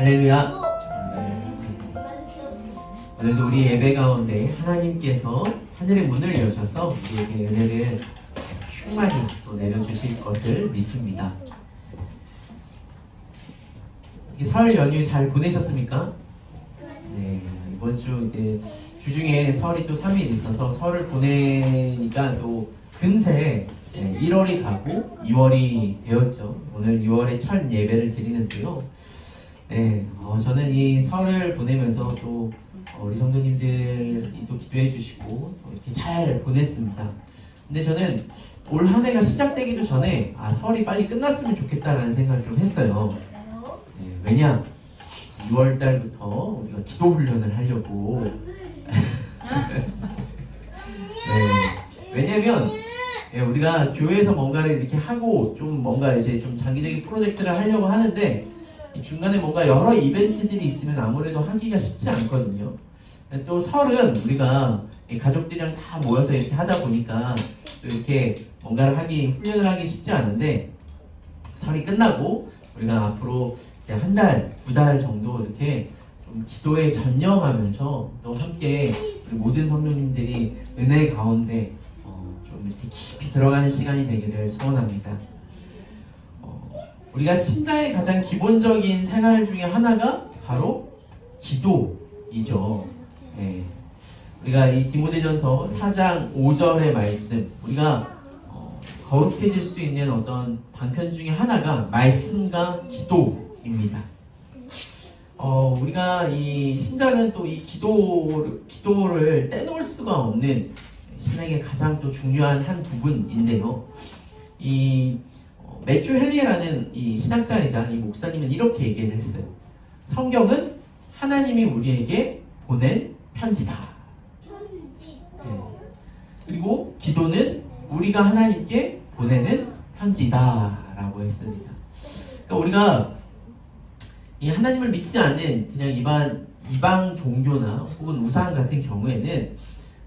할렐루야. 네. 오늘도 우리 예배 가운데 하나님께서 하늘의 문을 여셔서 우리에게 은혜를 충만히 또 내려주실 것을 믿습니다. 설 연휴 잘 보내셨습니까? 네, 이번 주 이제 주중에 설이 또 3일 있어서 설을 보내니까 또 금세 1월이 가고 2월이 되었죠. 오늘 2월의 첫 예배를 드리는데요. 네, 저는 이 설을 보내면서 또 우리 성도님들이 또 기도해 주시고 또 이렇게 잘 보냈습니다. 근데 저는 올 한 해가 시작되기도 전에 설이 빨리 끝났으면 좋겠다라는 생각을 좀 했어요. 네, 왜냐? 6월 달부터 우리가 기도 훈련을 하려고. 네, 왜냐면 우리가 교회에서 뭔가를 이렇게 하고 좀 뭔가 이제 좀 장기적인 프로젝트를 하려고 하는데 이 중간에 뭔가 여러 이벤트들이 있으면 아무래도 하기가 쉽지 않거든요. 또 설은 우리가 가족들이랑 다 모여서 이렇게 하다 보니까 또 이렇게 뭔가를 훈련을 하기 쉽지 않은데, 설이 끝나고 우리가 앞으로 이제 한 달, 2달 정도 이렇게 좀 기도에 전념하면서 또 함께 우리 모든 성도님들이 은혜 가운데 좀 이렇게 깊이 들어가는 시간이 되기를 소원합니다. 우리가 신자의 가장 기본적인 생활 중에 하나가 바로 기도이죠. 네. 우리가 이 디모데전서 4장 5절의 말씀, 우리가 거룩해질 수 있는 어떤 방편 중에 하나가 말씀과 기도입니다. 우리가 이 신자는 또 이 기도를 떼놓을 수가 없는 신앙의 가장 또 중요한 한 부분인데요. 이 매튜 헨리라는 이 신학자이자 이 목사님은 이렇게 얘기를 했어요. 성경은 하나님이 우리에게 보낸 편지다. 네. 그리고 기도는 우리가 하나님께 보내는 편지다라고 했습니다. 그러니까 우리가 이 하나님을 믿지 않는 그냥 이방 종교나 혹은 우상 같은 경우에는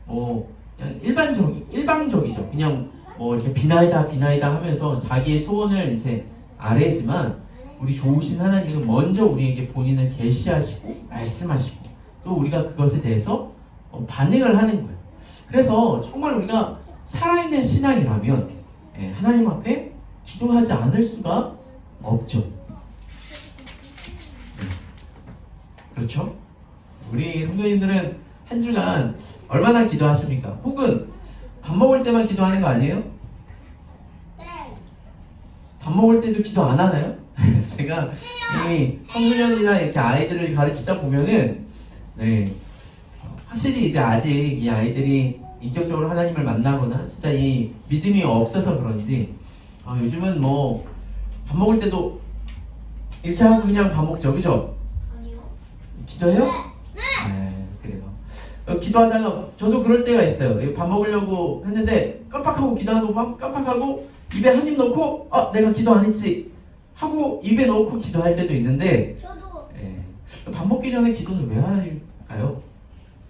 그냥 일방적이죠. 그냥 이렇게 비나이다 하면서 자기의 소원을 이제 아뢰지만, 우리 좋으신 하나님은 먼저 우리에게 본인을 계시하시고 말씀하시고 또 우리가 그것에 대해서 반응을 하는 거예요. 그래서 정말 우리가 살아있는 신앙이라면 하나님 앞에 기도하지 않을 수가 없죠. 그렇죠? 우리 성도님들은 한 주간 얼마나 기도하십니까? 혹은 밥 먹을 때만 기도하는 거 아니에요? 밥 먹을 때도 기도 안 하나요? 제가 이 청소년이나 이렇게 아이들을 가르치다 보면은 확실히 이제 아직 이 아이들이 인격적으로 하나님을 만나거나 진짜 이 믿음이 없어서 그런지 요즘은 밥 먹을 때도 이렇게 하고 그냥 밥 먹죠, 그죠? 아니요. 기도해요? 네, 그래요. 기도하다가 저도 그럴 때가 있어요. 밥 먹으려고 했는데 깜빡하고 기도하고 깜빡하고 입에 한 입 넣고 내가 기도 안 했지 하고 입에 넣고 기도할 때도 있는데, 저도 밥 먹기 전에 기도는 왜 할까요?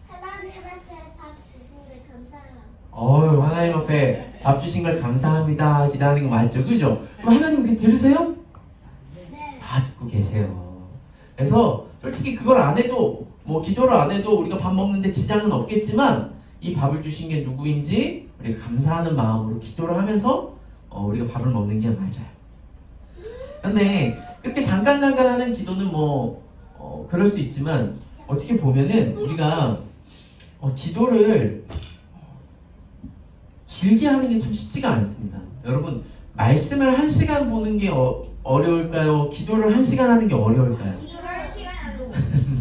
하나님 앞에 밥 주신 게 감사해요. 하나님 앞에 밥 주신 걸 감사합니다 기도하는 거 맞죠, 그죠? 그럼 하나님 그렇게 들으세요? 네. 다 듣고 계세요. 그래서 솔직히 그걸 안 해도 기도를 안 해도 우리가 밥 먹는데 지장은 없겠지만, 이 밥을 주신 게 누구인지 우리가 감사하는 마음으로 기도를 하면서 우리가 밥을 먹는 게 맞아요. 근데 그렇게 잠깐 하는 기도는 그럴 수 있지만, 어떻게 보면은 우리가 기도를 길게 하는 게 참 쉽지가 않습니다. 여러분, 말씀을 1시간 보는 게 어려울까요? 기도를 1시간 하는 게 어려울까요? 기도할 시간도.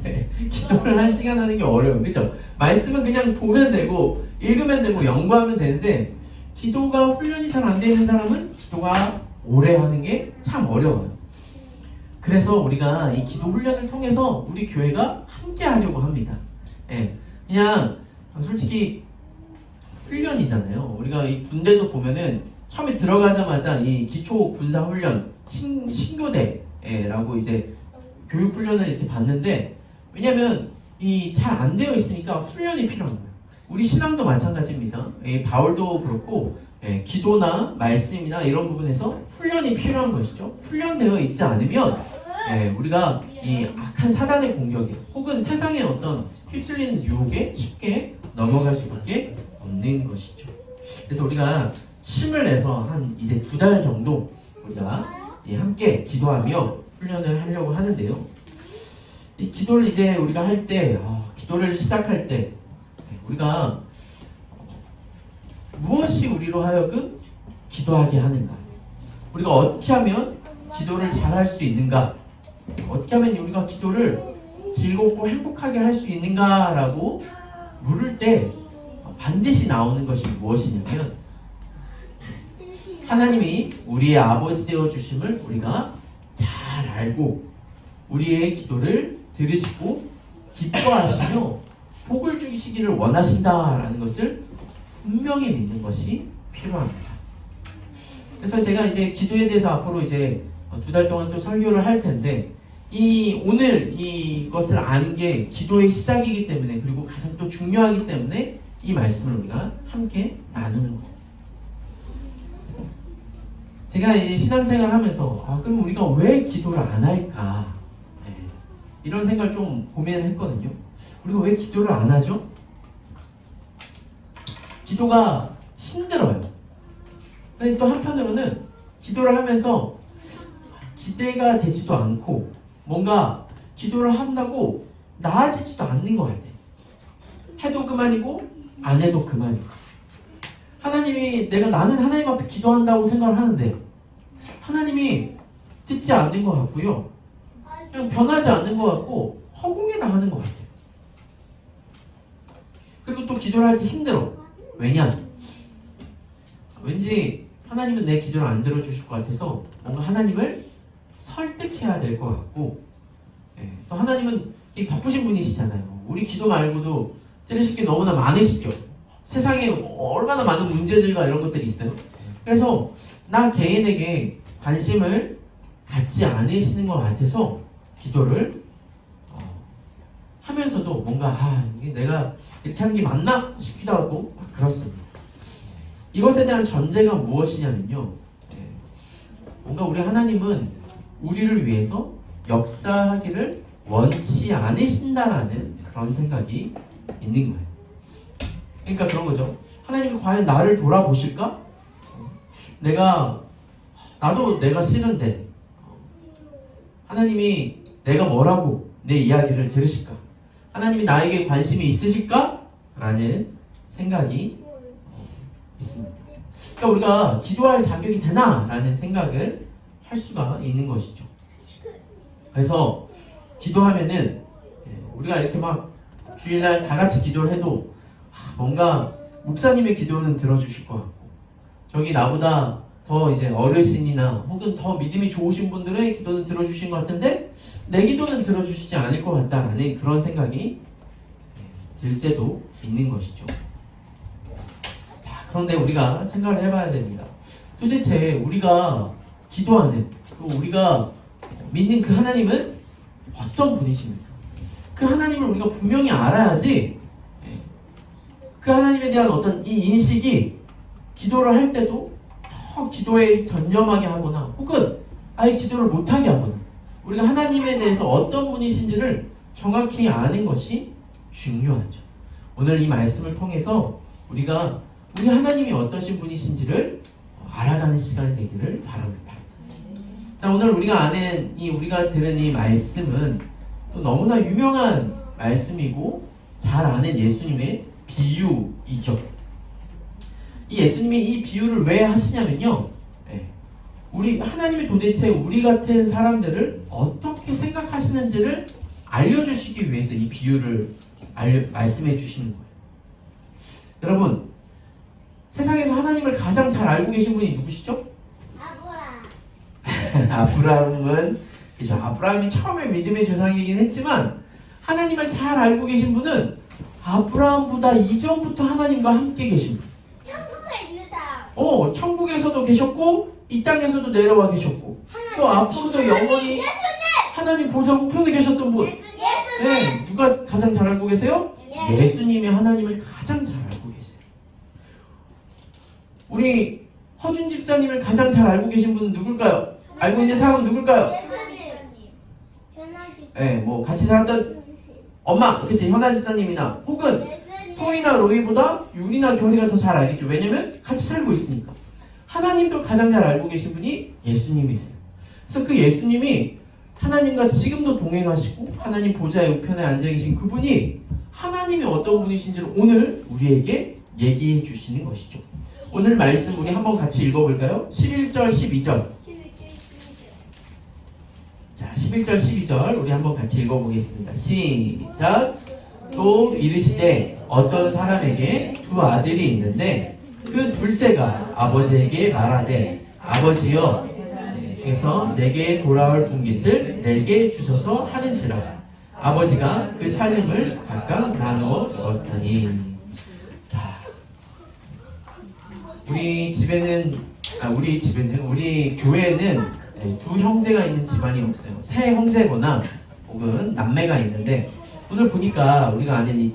네, 기도를 1시간 하는 게 어려워요. 그죠? 말씀은 그냥 보면 되고 읽으면 되고 연구하면 되는데, 기도가 훈련이 잘 안 되는 사람은 기도가 오래 하는 게 참 어려워요. 그래서 우리가 이 기도 훈련을 통해서 우리 교회가 함께 하려고 합니다. 그냥 솔직히 훈련이잖아요. 우리가 이 군대도 보면은 처음에 들어가자마자 이 기초 군사 훈련 신교대라고 이제 교육 훈련을 이렇게 받는데, 왜냐면 이 잘 안 되어 있으니까 훈련이 필요한 거예요. 우리 신앙도 마찬가지입니다. 바울도 그렇고 기도나 말씀이나 이런 부분에서 훈련이 필요한 것이죠. 훈련되어 있지 않으면 우리가 이 악한 사단의 공격에 혹은 세상의 어떤 휩쓸리는 유혹에 쉽게 넘어갈 수밖에 없는 것이죠. 그래서 우리가 힘을 내서 한 이제 2달 정도 우리가 함께 기도하며 훈련을 하려고 하는데요. 이 기도를 이제 우리가 할 때, 기도를 시작할 때 우리가 무엇이 우리로 하여금 기도하게 하는가? 우리가 어떻게 하면 기도를 잘할 수 있는가? 어떻게 하면 우리가 기도를 즐겁고 행복하게 할 수 있는가라고 물을 때 반드시 나오는 것이 무엇이냐면 하나님이 우리의 아버지 되어 주심을 우리가 잘 알고 우리의 기도를 들으시고 기뻐하시며 복을 주시기를 원하신다라는 것을 분명히 믿는 것이 필요합니다. 그래서 제가 이제 기도에 대해서 앞으로 이제 2달 동안 또 설교를 할 텐데 오늘 이것을 아는 게 기도의 시작이기 때문에 그리고 가장 또 중요하기 때문에 이 말씀을 우리가 함께 나누는 거. 제가 이제 신앙생활 하면서 그럼 우리가 왜 기도를 안 할까? 이런 생각을 좀 고민했거든요. 우리가 왜 기도를 안 하죠? 기도가 힘들어요. 근데 또 한편으로는 기도를 하면서 기대가 되지도 않고 뭔가 기도를 한다고 나아지지도 않는 것 같아. 해도 그만이고 안 해도 그만이고. 하나님이 나는 하나님 앞에 기도한다고 생각을 하는데 하나님이 듣지 않는 것 같고요. 그냥 변하지 않는 것 같고 허공에 당하는 것 같아요. 그리고 또 기도를 할 때 힘들어. 왜냐? 왠지 하나님은 내 기도를 안 들어주실 것 같아서 뭔가 하나님을 설득해야 될 것 같고 또 하나님은 바쁘신 분이시잖아요. 우리 기도 말고도 들으실 게 너무나 많으시죠. 세상에 얼마나 많은 문제들과 이런 것들이 있어요. 그래서 나 개인에게 관심을 갖지 않으시는 것 같아서 기도를 하면서도 뭔가 이게 내가 이렇게 하는 게 맞나 싶기도 하고 그렇습니다. 이것에 대한 전제가 무엇이냐면요. 뭔가 우리 하나님은 우리를 위해서 역사하기를 원치 않으신다라는 그런 생각이 있는 거예요. 그러니까 그런 거죠. 하나님이 과연 나를 돌아보실까? 나도 내가 싫은데 하나님이 내가 뭐라고 내 이야기를 들으실까? 하나님이 나에게 관심이 있으실까? 라는 생각이 있습니다. 그러니까 우리가 기도할 자격이 되나? 라는 생각을 할 수가 있는 것이죠. 그래서 기도하면은 우리가 이렇게 막 주일날 다 같이 기도를 해도 뭔가 목사님의 기도는 들어주실 것 같고 저기 나보다 더 이제 어르신이나 혹은 더 믿음이 좋으신 분들의 기도는 들어주신 것 같은데 내 기도는 들어주시지 않을 것 같다라는 그런 생각이 들 때도 있는 것이죠. 자, 그런데 우리가 생각을 해봐야 됩니다. 도대체 우리가 기도하는 또 우리가 믿는 그 하나님은 어떤 분이십니까? 그 하나님을 우리가 분명히 알아야지 그 하나님에 대한 어떤 이 인식이 기도를 할 때도 더 기도에 전념하게 하거나 혹은 아예 기도를 못하게 하거나 우리가 하나님에 대해서 어떤 분이신지를 정확히 아는 것이 중요하죠. 오늘 이 말씀을 통해서 우리가 우리 하나님이 어떠신 분이신지를 알아가는 시간이 되기를 바랍니다. 자, 오늘 우리가 들은 이 말씀은 또 너무나 유명한 말씀이고 잘 아는 예수님의 비유이죠. 이 예수님이 이 비유를 왜 하시냐면요. 우리 하나님이 도대체 우리 같은 사람들을 어떻게 생각하시는지를 알려주시기 위해서 이 비유를 말씀해 주시는 거예요. 여러분, 세상에서 하나님을 가장 잘 알고 계신 분이 누구시죠? 아브라함이 처음에 믿음의 조상이긴 했지만 하나님을 잘 알고 계신 분은 아브라함보다 이전부터 하나님과 함께 계신 분. 천국에 있는 사람. 천국에서도 계셨고 이 땅에서도 내려와 계셨고 또 앞으로도 영원히 하나님 보좌 우편에 계셨던 분. 예수님. 누가 가장 잘 알고 계세요? 예수님이 하나님을 가장 잘 알고 계세요. 우리 허준 집사님을 가장 잘 알고 계신 분은 누굴까요? 알고 있는 사람은 누굴까요? 뭐 같이 살았던 엄마, 그치, 현아 집사님이나 혹은 소희나 로이보다 유리나 결이가 더 잘 알겠죠. 왜냐면 같이 살고 있으니까. 하나님도 가장 잘 알고 계신 분이 예수님이세요. 그래서 그 예수님이 하나님과 지금도 동행하시고 하나님 보좌의 우편에 앉아 계신 그분이 하나님이 어떤 분이신지를 오늘 우리에게 얘기해 주시는 것이죠. 오늘 말씀 우리 한번 같이 읽어볼까요? 11절, 12절. 자, 11절, 12절 우리 한번 같이 읽어보겠습니다. 시작. 또 이르시되 어떤 사람에게 두 아들이 있는데 그 둘째가 아버지에게 말하되 아버지여 그래서 내게 돌아올 분깃을 내게 주소서 하는지라 아버지가 그 살림을 각각 나누어 주었더니. 자, 우리 교회는 두 형제가 있는 집안이 없어요. 세 형제거나 혹은 남매가 있는데 오늘 보니까 우리가 아는 이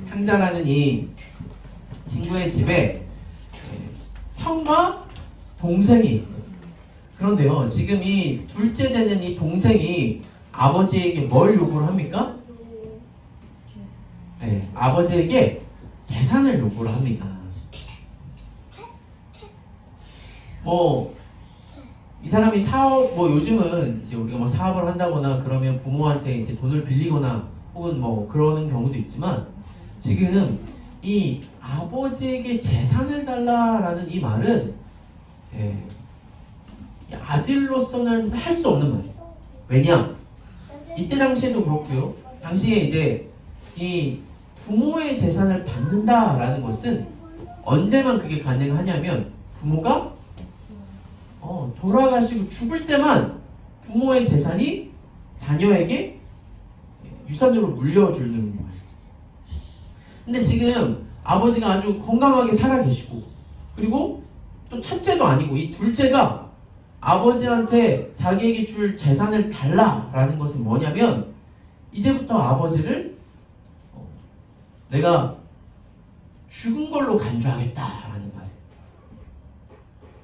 탕자라는 이 친구의 집에 형과 동생이 있어요. 그런데요, 지금 이 둘째 되는 이 동생이 아버지에게 뭘 요구를 합니까? 아버지에게 재산을 요구를 합니다. 이 사람이 요즘은 이제 우리가 사업을 한다거나 그러면 부모한테 이제 돈을 빌리거나 혹은 그러는 경우도 있지만 지금 이 아버지에게 재산을 달라라는 이 말은 아들로서는 할 수 없는 말이에요. 왜냐? 이때 당시에도 그렇고요. 당시에 이제 이 부모의 재산을 받는다라는 것은 언제만 그게 가능하냐면 부모가 돌아가시고 죽을 때만 부모의 재산이 자녀에게 유산으로 물려주는 거예요. 근데 지금 아버지가 아주 건강하게 살아계시고 그리고 또 첫째도 아니고 이 둘째가 아버지한테 자기에게 줄 재산을 달라라는 것은 뭐냐면 이제부터 아버지를 내가 죽은 걸로 간주하겠다라는 말이에요.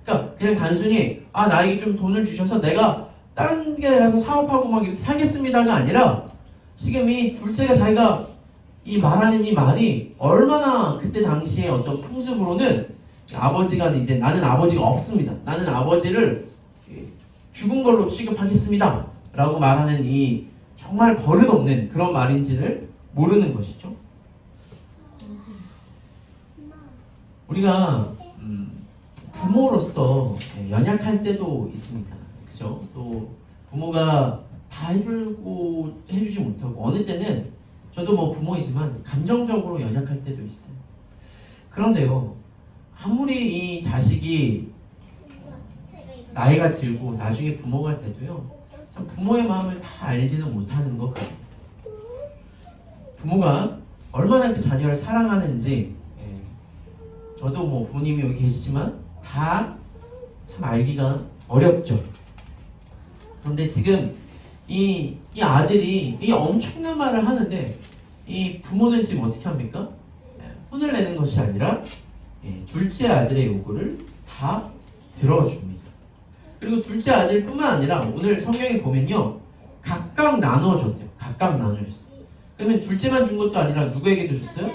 그러니까 그냥 단순히 나에게 좀 돈을 주셔서 내가 다른 데 가서 사업하고 막 이렇게 살겠습니다가 아니라 지금 이 둘째가 자기가 이 말하는 이 말이 얼마나 그때 당시에 어떤 풍습으로는 아버지가 이제 나는 아버지가 없습니다. 나는 아버지를 죽은 걸로 취급하겠습니다. 라고 말하는 이 정말 버릇없는 그런 말인지를 모르는 것이죠. 우리가 부모로서 연약할 때도 있습니다. 그죠? 또 부모가 다 해주지 못하고 어느 때는 저도 부모이지만 감정적으로 연약할 때도 있어요. 그런데요, 아무리 이 자식이 나이가 들고 나중에 부모가 돼도요, 참 부모의 마음을 다 알지는 못하는 것 같아요. 부모가 얼마나 그 자녀를 사랑하는지 저도 부모님이 여기 계시지만 다 참 알기가 어렵죠. 그런데 지금 이 아들이 이 엄청난 말을 하는데 이 부모는 지금 어떻게 합니까? 혼을 내는 것이 아니라 둘째 아들의 요구를 다 들어줍니다. 그리고 둘째 아들뿐만 아니라 오늘 성경에 보면요, 각각 나눠줬대요. 각각 나눠줬어요. 그러면 둘째만 준 것도 아니라 누구에게도 줬어요?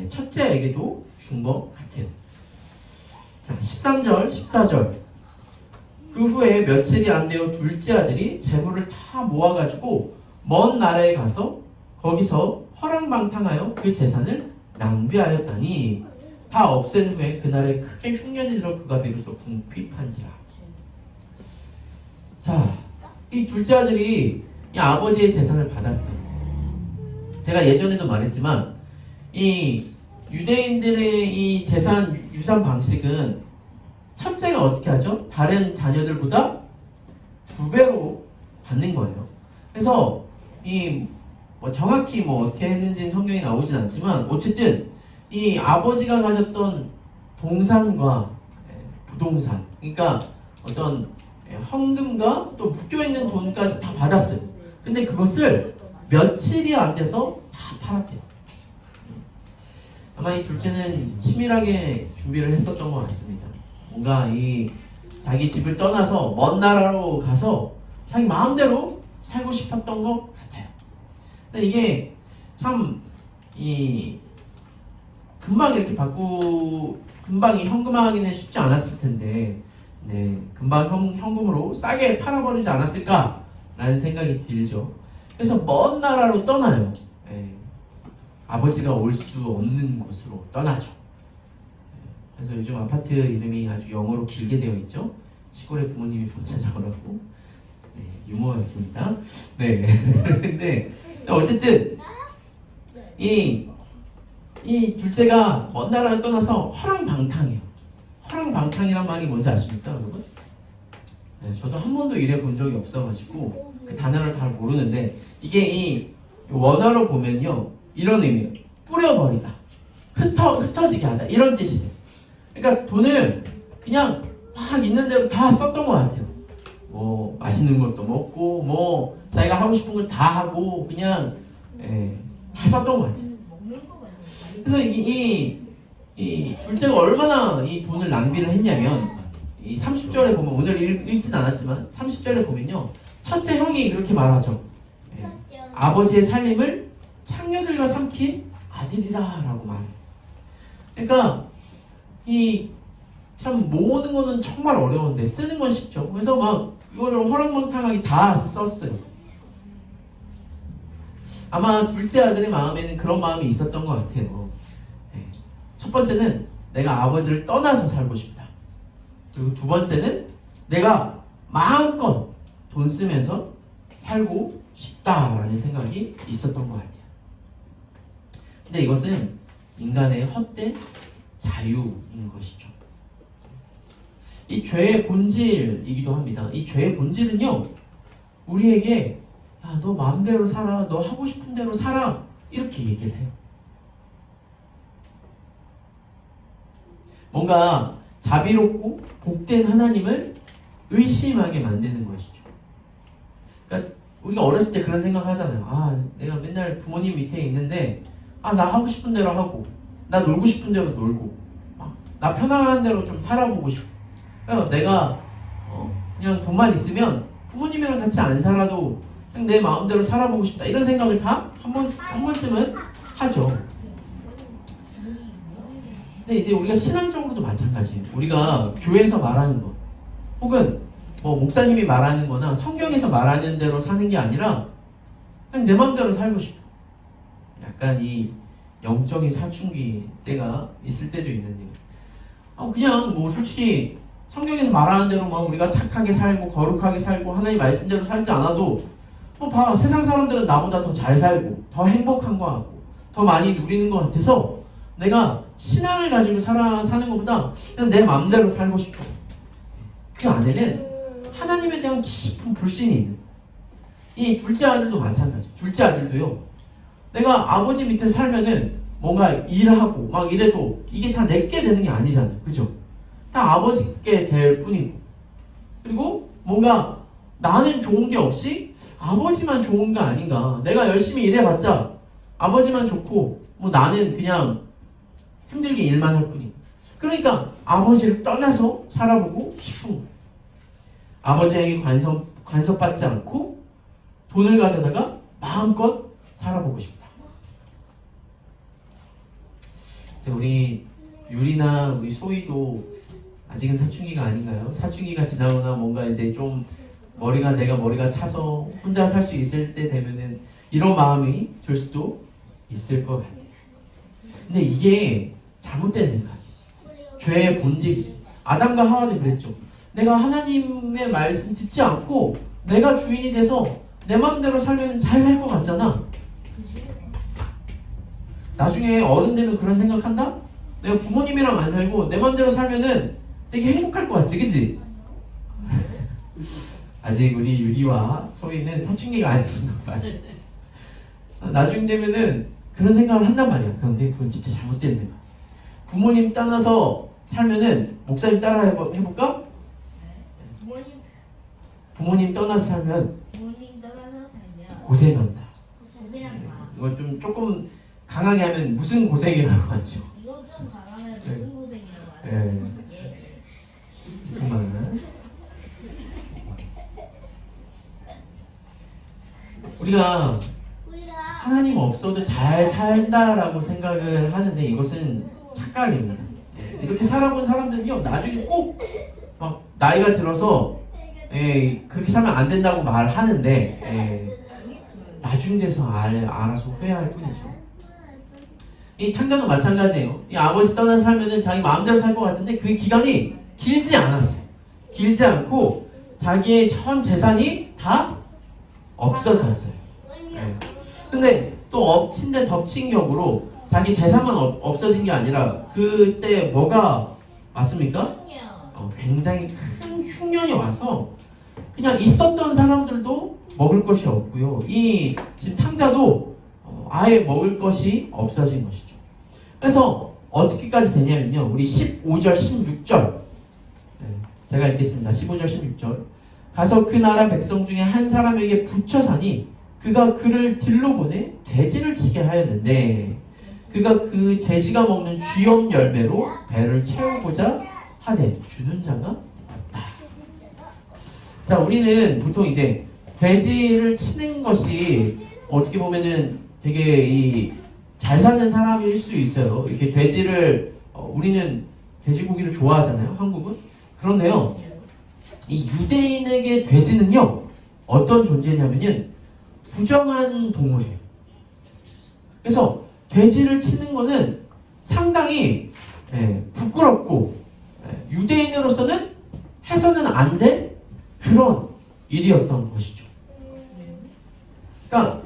첫째에게도 준 것 같아요. 자, 13절, 14절. 그 후에 며칠이 안 되어 둘째 아들이 재물을 다 모아가지고 먼 나라에 가서 거기서 허랑방탕하여 그 재산을 낭비하였다니 다 없앤 후에 그날에 크게 흉년이 들어 그가 비로소 궁핍한지라. 자, 이 둘째 아들이 이 아버지의 재산을 받았어요. 제가 예전에도 말했지만 이 유대인들의 이 재산 유산 방식은 첫째가 어떻게 하죠? 다른 자녀들보다 2배로 받는 거예요. 그래서 정확히 어떻게 했는지는 성경에 나오진 않지만 어쨌든 이 아버지가 가졌던 동산과 부동산, 그러니까 어떤 헌금과 또 묶여있는 돈까지 다 받았어요. 근데 그것을 며칠이 안 돼서 다 팔았대요. 아마 이 둘째는 치밀하게 준비를 했었던 것 같습니다. 뭔가 자기 집을 떠나서 먼 나라로 가서 자기 마음대로 살고 싶었던 것 같아요. 근데 이게 참 금방 이렇게 금방 현금화하기는 쉽지 않았을 텐데, 네, 금방 현금으로 싸게 팔아버리지 않았을까라는 생각이 들죠. 그래서 먼 나라로 떠나요. 네, 아버지가 올 수 없는 곳으로 떠나죠. 그래서 요즘 아파트 이름이 아주 영어로 길게 되어 있죠. 시골의 부모님이 못 찾아오라고. 네, 유머였습니다. 네. 근데 어쨌든 이 둘째가 먼 나라를 떠나서 허랑방탕해요. 허랑방탕이란 말이 뭔지 아십니까, 여러분? 네, 저도 한 번도 일해 본 적이 없어가지고 그 단어를 잘 모르는데, 이게 이 원어로 보면요, 이런 의미예요. 뿌려버리다, 흩어지게 하다, 이런 뜻이 돼요. 그러니까 돈을 그냥 막 있는 대로 다 썼던 것 같아요. 뭐 맛있는 것도 먹고, 뭐 자기가 하고 싶은 거 다 하고, 그냥 다 썼던 것 같아요. 그래서 이 둘째가 얼마나 이 돈을 낭비를 했냐면, 이 30절에 보면, 오늘 읽진 않았지만 30절에 보면요, 첫째 형이 그렇게 말하죠. 아버지의 살림을 창녀들과 삼킨 아들이다 라고 말해요. 그러니까 이 참 모으는 거는 정말 어려운데 쓰는 건 쉽죠. 그래서 막 이거를 허랑방탕하게 다 썼어요. 아마 둘째 아들의 마음에는 그런 마음이 있었던 것 같아요. 첫 번째는 내가 아버지를 떠나서 살고 싶다. 그리고 두 번째는 내가 마음껏 돈 쓰면서 살고 싶다라는 생각이 있었던 것 같아요. 근데 이것은 인간의 헛된 자유인 것이죠. 이 죄의 본질이기도 합니다. 이 죄의 본질은요, 우리에게 야, 너 마음대로 살아, 너 하고 싶은 대로 살아, 이렇게 얘기를 해요. 뭔가 자비롭고 복된 하나님을 의심하게 만드는 것이죠. 그러니까 우리가 어렸을 때 그런 생각 하잖아요. 아, 내가 맨날 부모님 밑에 있는데, 아, 나 하고 싶은 대로 하고, 나 놀고 싶은 대로 놀고, 나 편안한 대로 좀 살아보고 싶어. 그러니까 내가 그냥 돈만 있으면 부모님이랑 같이 안 살아도 그냥 내 마음대로 살아보고 싶다, 이런 생각을 다 한 번쯤은 하죠. 근데 이제 우리가 신앙적으로도 마찬가지예요. 우리가 교회에서 말하는 거, 혹은 뭐 목사님이 말하는 거나 성경에서 말하는 대로 사는 게 아니라 그냥 내 마음대로 살고 싶어. 약간 이 영적인 사춘기 때가 있을 때도 있는데, 그냥 뭐 솔직히 성경에서 말하는 대로 막 우리가 착하게 살고 거룩하게 살고 하나님 말씀대로 살지 않아도 봐, 세상 사람들은 나보다 더 잘 살고 더 행복한 것 같고 더 많이 누리는 것 같아서 내가 신앙을 가지고 사는 것보다 그냥 내 마음대로 살고 싶어. 그 안에는 하나님에 대한 깊은 불신이 있는, 이 둘째 아들도 마찬가지. 둘째 아들도요, 내가 아버지 밑에 살면은 뭔가 일하고 막 이래도 이게 다 내게 되는 게 아니잖아요. 그죠? 다 아버지께 될 뿐이고, 그리고 뭔가 나는 좋은 게 없이 아버지만 좋은 거 아닌가. 내가 열심히 일해봤자 아버지만 좋고 뭐 나는 그냥 힘들게 일만 할 뿐이고. 그러니까 아버지를 떠나서 살아보고 싶은 거예요. 아버지에게 간섭받지 않고 돈을 가져다가 마음껏 살아보고 싶다. 그래서 우리 유리나 우리 소희도 아직은 사춘기가 아닌가요? 사춘기가 지나거나 뭔가 이제 좀 내가 머리가 차서 혼자 살 수 있을 때 되면은 이런 마음이 들 수도 있을 것 같아요. 근데 이게 잘못된 생각이에요. 죄의 본질이죠. 아담과 하와도 그랬죠. 내가 하나님의 말씀 듣지 않고 내가 주인이 돼서 내 마음대로 살면 잘 살 것 같잖아. 나중에 어른 되면 그런 생각한다? 내가 부모님이랑 안 살고 내 마음대로 살면은 되게 행복할 것 같지, 그치? 아직 우리 유리와 소희는 사춘기가 아닌 것 같아요. 나중 되면은 그런 생각을 한단 말이야. 그런데 그건 진짜 잘못된 생각. 부모님 떠나서 살면은, 목사님 따라 해볼까? 부모님 떠나서 살면 고생한다. 이거 좀 조금 강하게 하면 무슨 고생이라고 하죠. 이거 좀 강하면 무슨 고생이라고 하죠. 네. 잠깐만. 우리가 우리가 하나님 없어도 잘 산다라고 생각을 하는데 이것은 착각입니다. 이렇게 살아본 사람들은요 나중에 꼭 막 나이가 들어서 그렇게 살면 안 된다고 말하는데 나중 돼서 알아서 후회할 뿐이죠. 이 탕자도 마찬가지예요. 이 아버지 떠나서 살면은 자기 마음대로 살 것 같은데 그 기간이 길지 않았어요. 길지 않고 자기의 전 재산이 다 없어졌어요. 근데 또 엎친 데 덮친 격으로 자기 재산만 없어진 게 아니라 그때 뭐가 왔습니까? 굉장히 큰 흉년이 와서 그냥 있었던 사람들도 먹을 것이 없고요. 이 지금 탕자도 아예 먹을 것이 없어진 것이죠. 그래서 어떻게까지 되냐면요. 우리 15절, 16절 제가 읽겠습니다. 15절, 16절 가서 그 나라 백성 중에 한 사람에게 붙여 사니 그가 그를 들러 보내 돼지를 치게 하였는데 그가 그 돼지가 먹는 쥐염 열매로 배를 채우고자 하되 주는 자가 없다. 자, 우리는 보통 이제 돼지를 치는 것이 어떻게 보면은 되게 잘 사는 사람일 수 있어요. 이렇게 돼지를 우리는 돼지고기를 좋아하잖아요. 한국은. 그런데요, 이 유대인에게 돼지는요 어떤 존재냐면은 부정한 동물이에요. 그래서 돼지를 치는 거는 상당히 부끄럽고 유대인으로서는 해서는 안 될 그런 일이었던 것이죠. 그러니까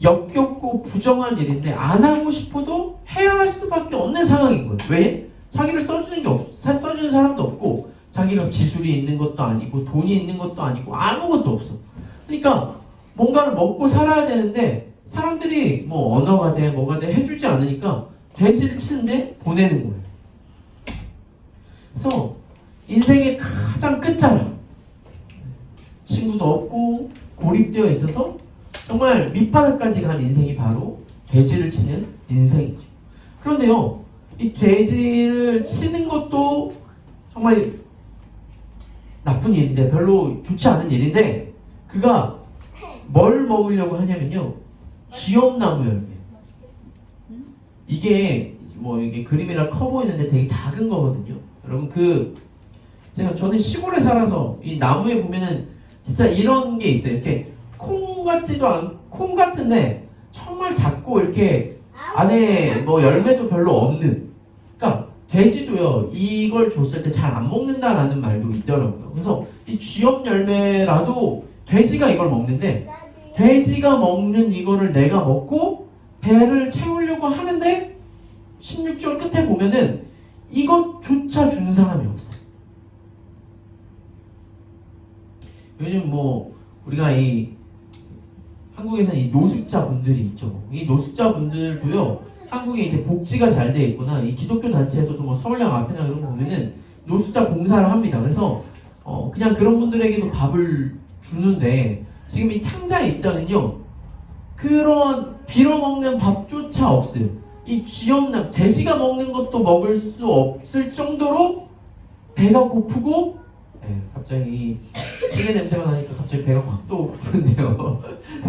역겹고 부정한 일인데 안 하고 싶어도 해야 할 수밖에 없는 상황인 거예요. 왜? 자기를 써주는 사람도 없고 자기가 기술이 있는 것도 아니고 돈이 있는 것도 아니고 아무것도 없어. 그러니까 뭔가를 먹고 살아야 되는데 사람들이 뭐 언어가 돼 뭐가 돼 해주지 않으니까 돼지를 치는데 보내는 거예요. 그래서 인생의 가장 끝자락 친구도 없고 고립되어 있어서 정말 밑바닥까지 간 인생이 바로 돼지를 치는 인생이죠. 그런데요, 이 돼지를 치는 것도 정말 나쁜 일인데 별로 좋지 않은 일인데 그가 뭘 먹으려고 하냐면요, 쥐염나무 열매. 이게 뭐 이게 그림이라 커 보이는데 되게 작은 거거든요. 여러분 저는 시골에 살아서 이 나무에 보면은 진짜 이런 게 있어요. 이렇게 콩 같은데 정말 작고 이렇게 안에 뭐 열매도 별로 없는. 그러니까 돼지도요 이걸 줬을 때 잘 안 먹는다라는 말도 있더라고요. 그래서 이 쥐염 열매라도 돼지가 이걸 먹는데 돼지가 먹는 이거를 내가 먹고 배를 채우려고 하는데 16절 끝에 보면은 이것조차 주는 사람이 없어요. 요즘 뭐 우리가 이 한국에서는 이 노숙자 분들이 있죠. 이 노숙자 분들도요 한국에 이제 복지가 잘 돼 있구나. 이 기독교 단체에서도 뭐 서울역 앞이나 이런 거 보면은 노숙자 봉사를 합니다. 그래서 그냥 그런 분들에게도 밥을 주는데 지금 이 탕자 입장은요 그런 빌어먹는 밥조차 없어요. 이 쥐염나 돼지가 먹는 것도 먹을 수 없을 정도로 배가 고프고 갑자기 찌개 냄새가 나니까 갑자기 배가 확 또 고픈데요.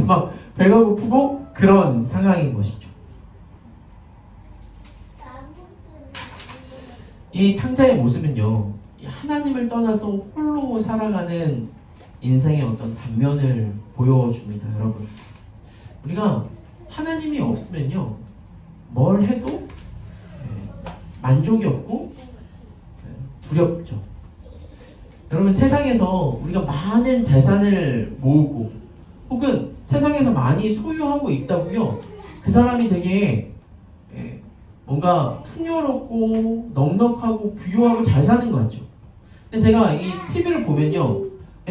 막 배가 고프고 그런 상황인 것이죠. 이 탕자의 모습은요 하나님을 떠나서 홀로 살아가는 인생의 어떤 단면을 보여줍니다. 여러분, 우리가 하나님이 없으면요 뭘 해도 만족이 없고 두렵죠. 여러분, 세상에서 우리가 많은 재산을 모으고 혹은 세상에서 많이 소유하고 있다고요 그 사람이 되게 뭔가 풍요롭고 넉넉하고 부유하고 잘 사는 것 같죠. 근데 제가 이 TV를 보면요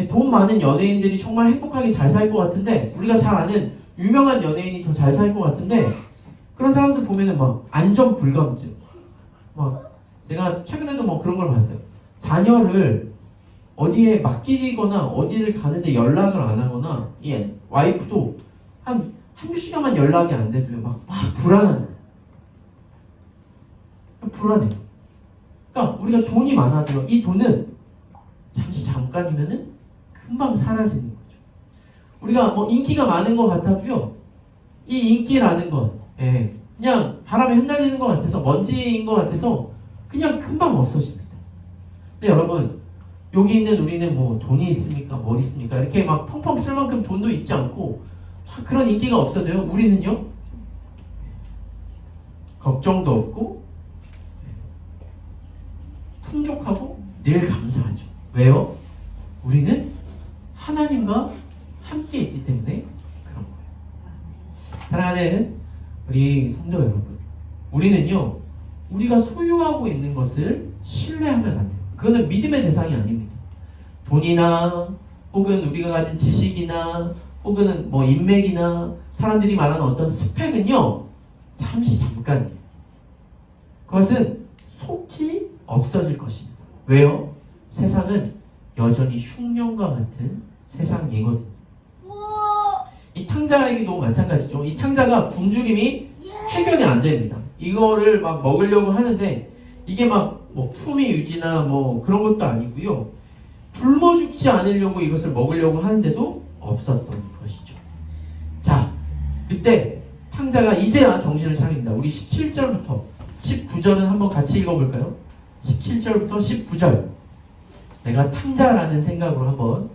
돈 많은 연예인들이 정말 행복하게 잘 살 것 같은데 우리가 잘 아는 유명한 연예인이 더 잘 살 것 같은데 그런 사람들 보면은 막 안전 불감증 막 제가 최근에도 뭐 그런 걸 봤어요. 자녀를 어디에 맡기거나 어디를 가는데 연락을 안 하거나 와이프도 한두 시간만 연락이 안 돼도요 막 불안해요. 불안해요. 그러니까 우리가 돈이 많아도요 이 돈은 잠깐이면은 금방 사라지는 거죠. 우리가 뭐 인기가 많은 것 같아도요, 이 인기라는 건 그냥 바람에 흩날리는 것 같아서, 먼지인 것 같아서 그냥 금방 없어집니다. 근데 여러분, 여기 있는 우리는 뭐 돈이 있습니까? 뭐 있습니까? 이렇게 막 펑펑 쓸 만큼 돈도 있지 않고 그런 인기가 없어도요, 우리는요, 걱정도 없고 풍족하고 늘 감사하죠. 왜요? 우리는 하나님과 함께 있기 때문에 그런 거예요. 사랑하는 우리 성도 여러분, 우리는요, 우리가 소유하고 있는 것을 신뢰하면 안 돼요. 그거는 믿음의 대상이 아닙니다. 돈이나 혹은 우리가 가진 지식이나 혹은 뭐 인맥이나 사람들이 말하는 어떤 스펙은요, 잠시 잠깐이에요. 그것은 속히 없어질 것입니다. 왜요? 세상은 여전히 흉년과 같은 세상이거든요. 이 탕자에게도 마찬가지죠. 이 탕자가 굶주림이 해결이 안 됩니다. 이거를 막 먹으려고 하는데 이게 막 뭐 품위 유지나 뭐 그런 것도 아니고요. 굶어 죽지 않으려고 이것을 먹으려고 하는데도 없었던 것이죠. 자, 그때 탕자가 이제야 정신을 차립니다. 우리 17절부터 19절은 한번 같이 읽어볼까요? 17절부터 19절. 내가 탕자라는 생각으로 한번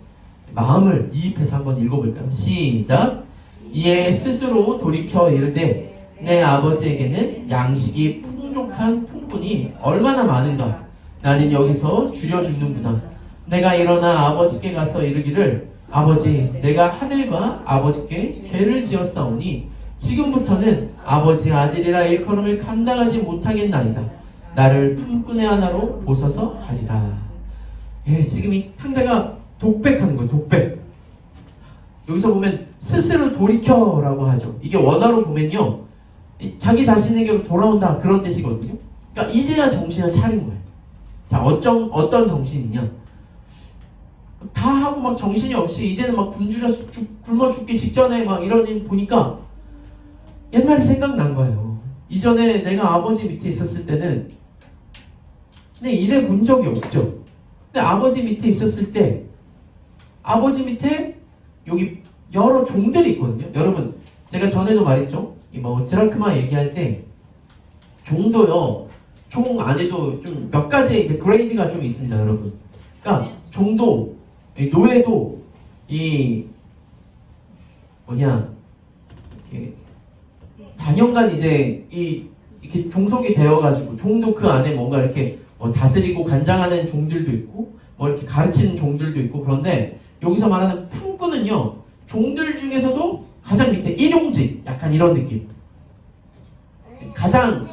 마음을 이입해서 한번 읽어볼까요? 시작. 이에 스스로 돌이켜 이르되 내 아버지에게는 양식이 풍족한 품꾼이 얼마나 많은가. 나는 여기서 줄여 죽는구나. 내가 일어나 아버지께 가서 이르기를 아버지, 내가 하늘과 아버지께 죄를 지었사오니 지금부터는 아버지 아들이라 일컬음을 감당하지 못하겠나이다. 나를 품꾼의 하나로 보소서 하리라. 지금 이 탕자가 독백하는 거예요. 독백. 여기서 보면 스스로 돌이켜라고 하죠. 이게 원어로 보면요, 자기 자신에게로 돌아온다, 그런 뜻이거든요. 그러니까 이제야 정신을 차린 거예요. 자, 어떤 정신이냐? 다 하고 막 정신이 없이 이제는 막 굶어 죽기 직전에 막 이러니 보니까 옛날이 생각난 거예요. 이전에 내가 아버지 밑에 있었을 때는 근데 이래 본 적이 없죠. 근데 아버지 밑에 있었을 때 아버지 밑에 여기 여러 종들이 있거든요. 여러분, 제가 전에도 말했죠. 이 뭐 드라크마 얘기할 때 종도요, 종 안에도 좀 몇 가지 이제 그레이드가 좀 있습니다, 여러분. 그러니까 종도, 노예도 이 뭐냐, 이렇게 단연간 이제 이렇게 종속이 되어가지고 종도 그 안에 뭔가 이렇게 다스리고 관장하는 종들도 있고 뭐 이렇게 가르치는 종들도 있고. 그런데 여기서 말하는 품꾼은요, 종들 중에서도 가장 밑에 일용직, 약간 이런 느낌. 가장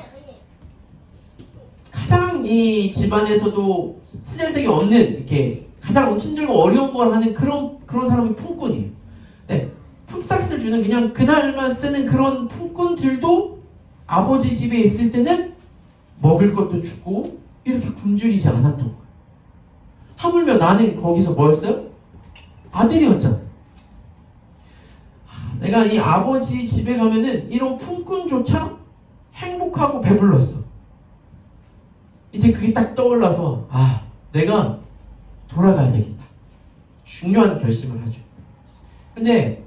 이 집안에서도 쓰잘데기 없는, 이렇게 가장 힘들고 어려운 걸 하는 그런 사람이 품꾼이에요. 네, 품삯을 주는, 그냥 그날만 쓰는 그런 품꾼들도 아버지 집에 있을 때는 먹을 것도 주고 이렇게 굶주리지 않았던 거예요. 하물며 나는 거기서 뭐였어요? 아들이었잖아. 내가 이 아버지 집에 가면은 이런 품꾼조차 행복하고 배불렀어. 이제 그게 딱 떠올라서 내가 돌아가야 되겠다. 중요한 결심을 하죠. 근데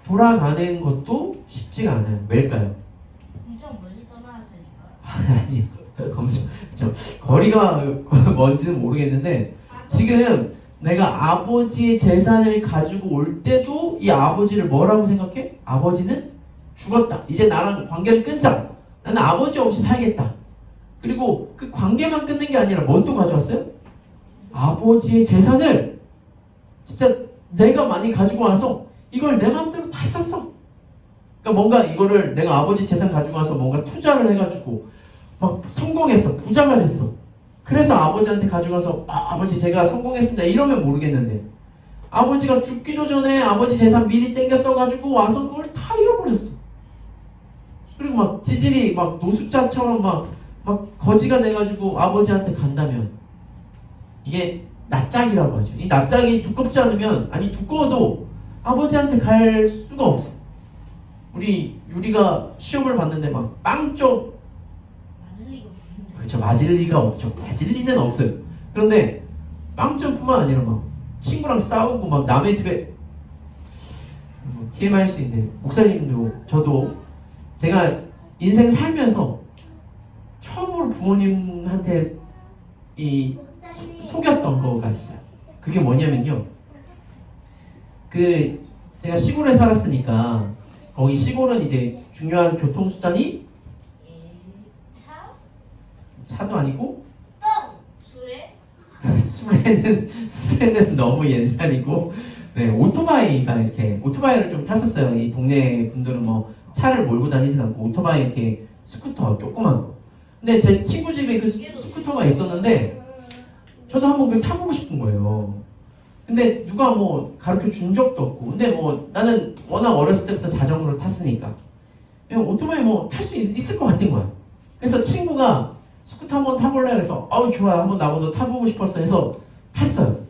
돌아가는 것도 쉽지가 않아요. 왜일까요? 엄청 멀리 떠나왔으니까. 아니요. 거리가 뭔지는 모르겠는데 지금 내가 아버지의 재산을 가지고 올 때도 이 아버지를 뭐라고 생각해? 아버지는 죽었다. 이제 나랑 관계를 끊자. 나는 아버지 없이 살겠다. 그리고 그 관계만 끊는 게 아니라 뭔 또 가져왔어요? 아버지의 재산을 진짜 내가 많이 가지고 와서 이걸 내 마음대로 다 썼어. 그러니까 뭔가 이거를 내가 아버지 재산 가지고 와서 뭔가 투자를 해가지고 막 성공했어. 부자가 됐어. 그래서 아버지한테 가져가서 아버지 제가 성공했습니다 이러면 모르겠는데, 아버지가 죽기도 전에 아버지 재산 미리 땡겨 써가지고 와서 그걸 다 잃어버렸어. 그리고 막 지질이 막 노숙자처럼 막 거지가 돼가지고 아버지한테 간다면 이게 낯짝이라고 하죠. 이 낯짝이 두껍지 않으면, 아니 두꺼워도 아버지한테 갈 수가 없어. 우리 유리가 시험을 봤는데 막 빵점, 맞을 리가 없는데. 그렇죠, 맞을 리가 없죠. 맞을 리는 없어요. 그런데 빵점뿐만 아니라 막 친구랑 싸우고 막 남의 집에 TMI일 수 있는데 목사님도 저도 제가 인생 살면서 처음으로 부모님한테 속였던 거가 있어요. 그게 뭐냐면요. 제가 시골에 살았으니까 거기 시골은 이제 중요한 교통수단이 차도 아니고 수레는 너무 옛날이고 네, 오토바이를 좀 탔었어요. 이 동네 분들은 뭐 차를 몰고 다니진 않고 오토바이 이렇게 스쿠터 조그만 거. 근데 제 친구 집에 그 스쿠터가 있었는데 저도 한번 그걸 타보고 싶은 거예요. 근데 누가 뭐 가르쳐 준 적도 없고. 근데 뭐 나는 워낙 어렸을 때부터 자전거를 탔으니까 그냥 오토바이 뭐 탈 수 있을 것 같은 거야. 그래서 친구가 스쿠터 한번 타볼래 해서 아우 좋아 한번 나보고 타보고 싶었어 해서 탔어요.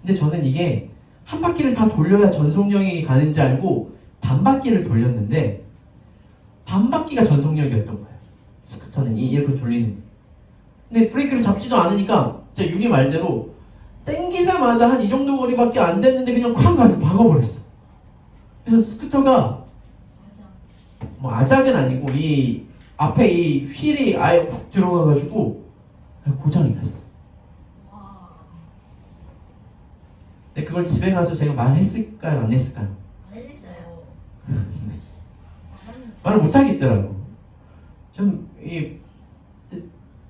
근데 저는 이게 한 바퀴를 다 돌려야 전속력이 가는지 알고 반 바퀴를 돌렸는데 반 바퀴가 전속력이었던 거예요. 스쿠터는 이렇게 돌리는. 근데 브레이크를 잡지도 않으니까 진짜 윤희 말대로 땡기자마자 한 이 정도 거리밖에 안 됐는데 그냥 쾅 가서 박아버렸어. 그래서 스쿠터가 뭐 아작은 아니고 이 앞에 이 휠이 아예 훅 들어가가지고 고장이 났어. 근데 그걸 집에 가서 제가 말했을까요? 안 했을까요? 말을 못하겠더라고.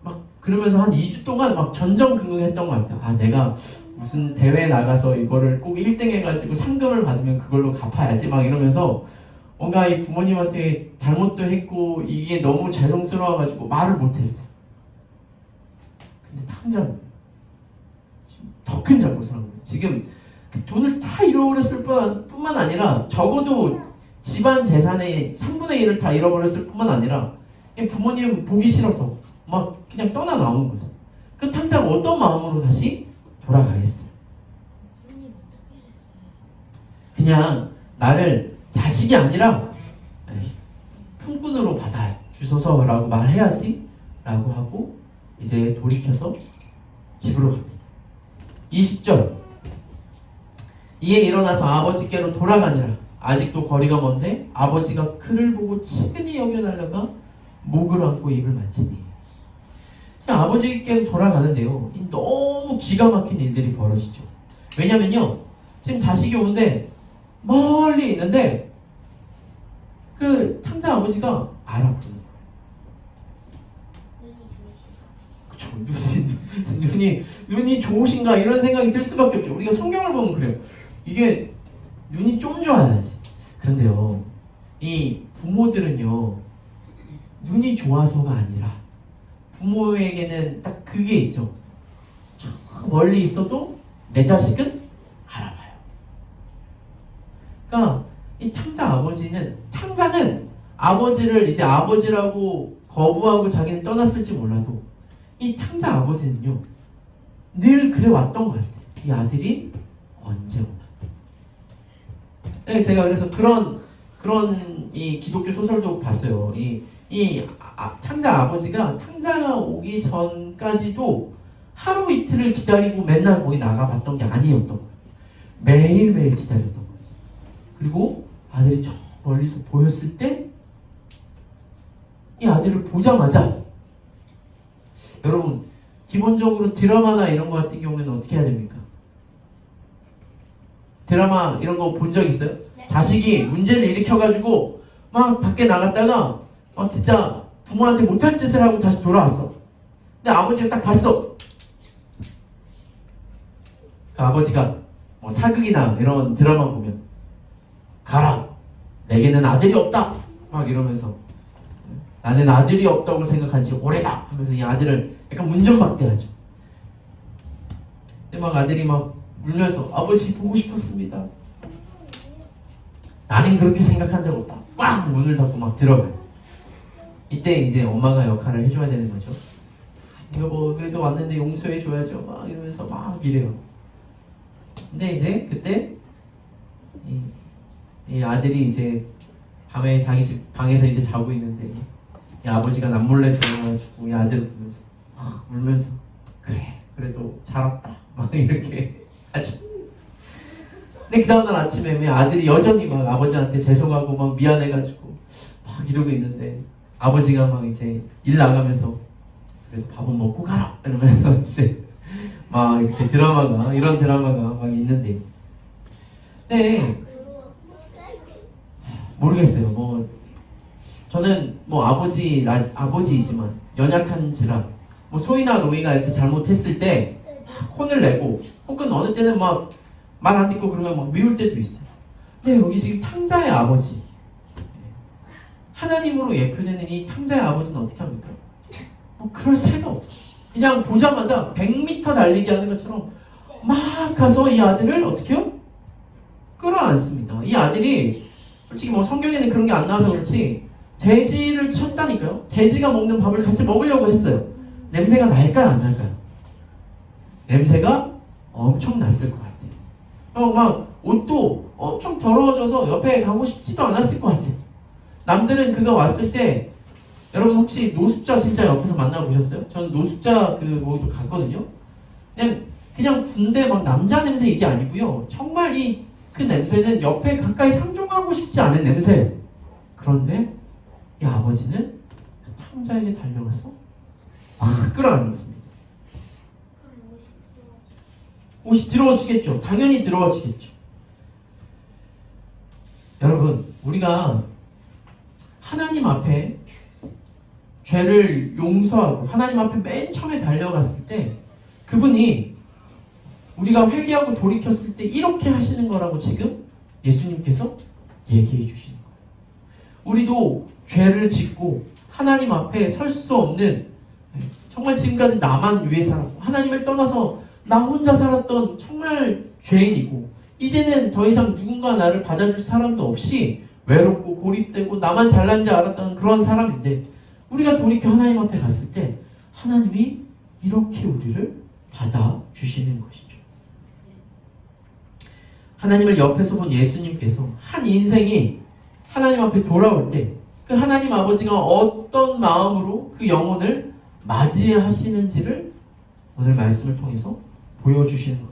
막 그러면서 한 2주 동안 막 전전긍긍했던 것 같아요. 아 내가 무슨 대회 나가서 이거를 꼭 1등 해가지고 상금을 받으면 그걸로 갚아야지 막 이러면서 뭔가 이 부모님한테 잘못도 했고 이게 너무 죄송스러워가지고 말을 못했어요. 근데 탕자는 더 큰 잘못을 한 거예요. 지금 그 돈을 다 잃어버렸을 뿐만 아니라 적어도 집안 재산의 3분의 1을 다 잃어버렸을 뿐만 아니라 부모님 보기 싫어서 막 그냥 떠나 나오는 거죠. 그 탕자가 어떤 마음으로 다시 돌아가겠어요? 그냥 나를 자식이 아니라 품꾼으로 받아 주소서라고 말해야지 라고 하고 이제 돌이켜서 집으로 갑니다. 20절 이에 일어나서 아버지께로 돌아가니라. 아직도 거리가 먼데 아버지가 그를 보고 치근히 여겨 달려가 목을 안고 입을 만지니. 아버지께로 돌아가는데요. 너무 기가 막힌 일들이 벌어지죠. 왜냐면요. 지금 자식이 오는데 멀리 있는데 그 탕자 아버지가 알아보는 거예요. 그쵸. 눈이 좋으신가 이런 생각이 들 수밖에 없죠. 우리가 성경을 보면 그래요. 이게 눈이 좀 좋아야지. 그런데요. 이 부모들은요. 눈이 좋아서가 아니라 부모에게는 딱 그게 있죠. 저 멀리 있어도 내 자식은 알아봐요. 그러니까 이 탕자는 아버지를 이제 아버지라고 거부하고 자기는 떠났을지 몰라도 이 탕자 아버지는요 늘 그래 왔던 것 같아요. 이 아들이 언제 오나. 제가 그래서 그런 이 기독교 소설도 봤어요. 탕자 아버지가 탕자가 오기 전까지도 하루 이틀을 기다리고 맨날 거기 나가봤던 게 아니었던 거예요. 매일매일 기다렸던 거죠. 그리고 아들이 저 멀리서 보였을 때 이 아들을 보자마자 여러분 기본적으로 드라마나 이런 거 같은 경우에는 어떻게 해야 됩니까? 드라마 이런 거 본 적 있어요? 네. 자식이 문제를 일으켜가지고 막 밖에 나갔다가 막 진짜 부모한테 못할 짓을 하고 다시 돌아왔어. 근데 아버지가 딱 봤어. 그 아버지가 뭐 사극이나 이런 드라마 보면 가라. 내게는 아들이 없다. 막 이러면서 나는 아들이 없다고 생각한 지 오래다 하면서 이 아들을 약간 문전박대하죠. 근데 막 아들이 막 울면서 아버지 보고 싶었습니다. 나는 그렇게 생각한 적 없다. 꽉 문을 닫고 막 들어가요. 이때 이제 엄마가 역할을 해줘야 되는 거죠. 여보 그래도 왔는데 용서해줘야죠. 막 이러면서 막 이래요. 근데 이제 그때 이 아들이 이제 밤에 자기 집 방에서 이제 자고 있는데 이 아버지가 남몰래 들어가가지고 이 아들을 보면서 막 울면서 그래 그래도 잘 왔다 막 이렇게 하죠. 근데 그 다음날 아침에 아들이 여전히 막 아버지한테 죄송하고 막 미안해가지고 막 이러고 있는데 아버지가 막 이제 일 나가면서 그래도 밥은 먹고 가라 이러면서 이제 막 이렇게 이런 드라마가 막 있는데 네 모르겠어요. 뭐 저는 뭐 아버지이지만 연약한지라 뭐 소희나 로이가 이렇게 잘못했을 때 혼을 내고 혹은 어느 때는 막 말 안 듣고 그러면 막 미울 때도 있어요. 근데 여기 지금 탕자의 아버지 하나님으로 예표되는 이 탕자의 아버지는 어떻게 합니까? 뭐 그럴 새가 없어. 그냥 보자마자 100m 달리기 하는 것처럼 막 가서 이 아들을 어떻게 해요? 끌어안습니다. 이 아들이 솔직히 뭐 성경에는 그런 게 안 나와서 그렇지 돼지를 쳤다니까요. 돼지가 먹는 밥을 같이 먹으려고 했어요. 냄새가 날까요 안 날까요? 냄새가 엄청 났을 것 같아요. 막 옷도 엄청 더러워져서 옆에 가고 싶지도 않았을 것 같아요. 남들은 그가 왔을 때 여러분 혹시 노숙자 진짜 옆에서 만나보셨어요? 저는 노숙자 거기도 갔거든요. 그냥 군대 막 남자 냄새 이게 아니고요. 정말 그 냄새는 옆에 가까이 상종하고 싶지 않은 냄새예요. 그런데 이 아버지는 그 탕자에게 달려가서 확 끌어안습니다. 옷이 더러워지겠죠. 당연히 더러워지겠죠. 여러분, 우리가 하나님 앞에 죄를 용서하고 하나님 앞에 맨 처음에 달려갔을 때 그분이 우리가 회개하고 돌이켰을 때 이렇게 하시는 거라고 지금 예수님께서 얘기해 주시는 거예요. 우리도 죄를 짓고 하나님 앞에 설 수 없는 정말 지금까지 나만 위해 살았고 하나님을 떠나서 나 혼자 살았던 정말 죄인이고 이제는 더 이상 누군가 나를 받아줄 사람도 없이 외롭고 고립되고 나만 잘난 줄 알았던 그런 사람인데 우리가 돌이켜 하나님 앞에 갔을 때 하나님이 이렇게 우리를 받아주시는 것이죠. 하나님을 옆에서 본 예수님께서 한 인생이 하나님 앞에 돌아올 때 그 하나님 아버지가 어떤 마음으로 그 영혼을 맞이하시는지를 오늘 말씀을 통해서 보여주시는 거예요.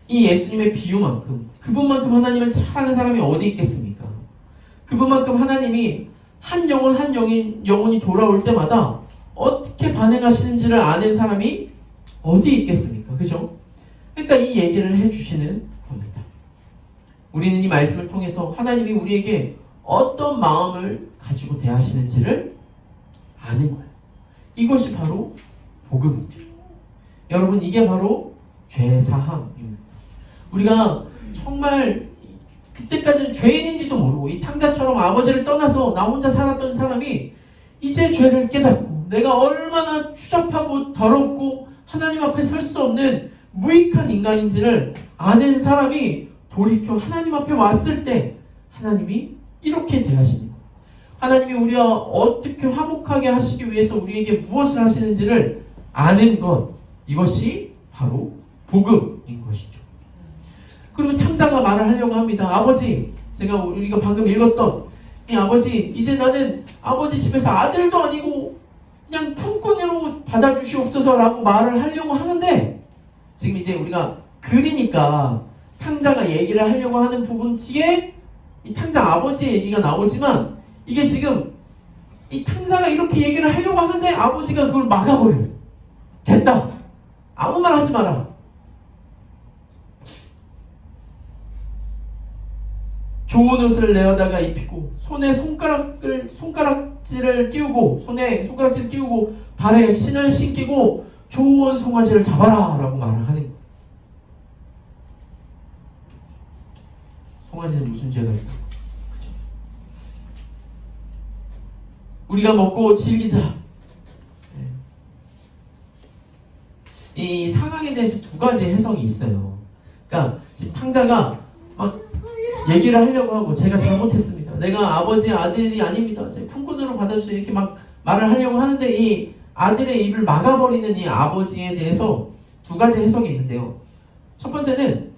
이 예수님의 비유만큼 그분만큼 하나님을 잘 아는 사람이 어디 있겠습니까? 그분만큼 하나님이 한 영혼이 돌아올 때마다 어떻게 반응하시는지를 아는 사람이 어디 있겠습니까? 그죠? 그러니까 이 얘기를 해주시는 겁니다. 우리는 이 말씀을 통해서 하나님이 우리에게 어떤 마음을 가지고 대하시는지를 아는 거예요. 이것이 바로 복음이죠. 여러분, 이게 바로 죄사함입니다. 우리가 정말 그때까지는 죄인인지도 모르고 이 탕자처럼 아버지를 떠나서 나 혼자 살았던 사람이 이제 죄를 깨닫고 내가 얼마나 추잡하고 더럽고 하나님 앞에 설 수 없는 무익한 인간인지를 아는 사람이 돌이켜 하나님 앞에 왔을 때 하나님이 이렇게 대하시는 거예요. 하나님이 우리와 어떻게 화목하게 하시기 위해서 우리에게 무엇을 하시는지를 아는 것, 이것이 바로 복음인 것이죠. 그리고 탕자가 말을 하려고 합니다. 아버지, 우리가 방금 읽었던 이 아버지, 이제 나는 아버지 집에서 아들도 아니고 그냥 품꾼으로 받아주시옵소서라고 말을 하려고 하는데 지금 이제 우리가 글이니까 탕자가 얘기를 하려고 하는 부분 뒤에 이 탕자 아버지의 얘기가 나오지만 이게 지금 이 탕자가 이렇게 얘기를 하려고 하는데 아버지가 그걸 막아버려요. 됐다. 아무 말 하지 마라. 좋은 옷을 내어다가 입히고 손에 손가락질을 끼우고 발에 신을 신기고 좋은 송아지를 잡아라 라고 말을 하는 거예요. 송아지는 무슨 죄가 있다? 그죠? 우리가 먹고 즐기자. 이 상황에 대해서 두 가지 해석이 있어요. 그러니까 지금 탕자가 막 얘기를 하려고 하고 제가 잘못했습니다. 내가 아버지의 아들이 아닙니다. 제 품꾼으로 받아주세요. 이렇게 막 말을 하려고 하는데 이 아들의 입을 막아버리는 이 아버지에 대해서 두 가지 해석이 있는데요. 첫 번째는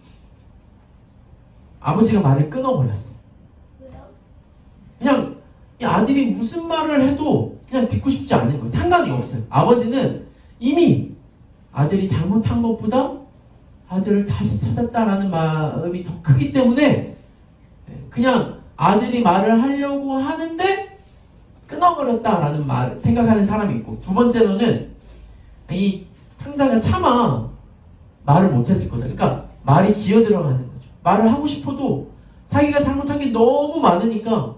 아버지가 말을 끊어버렸어요. 그냥 이 아들이 무슨 말을 해도 그냥 듣고 싶지 않은 거예요. 상관이 없어요. 아버지는 이미 아들이 잘못한 것보다 아들을 다시 찾았다라는 마음이 더 크기 때문에 그냥 아들이 말을 하려고 하는데 끊어버렸다라는 생각하는 사람이 있고, 두 번째로는 이 탕자가 차마 말을 못했을 거다. 그러니까 말이 기어들어가는 거죠. 말을 하고 싶어도 자기가 잘못한 게 너무 많으니까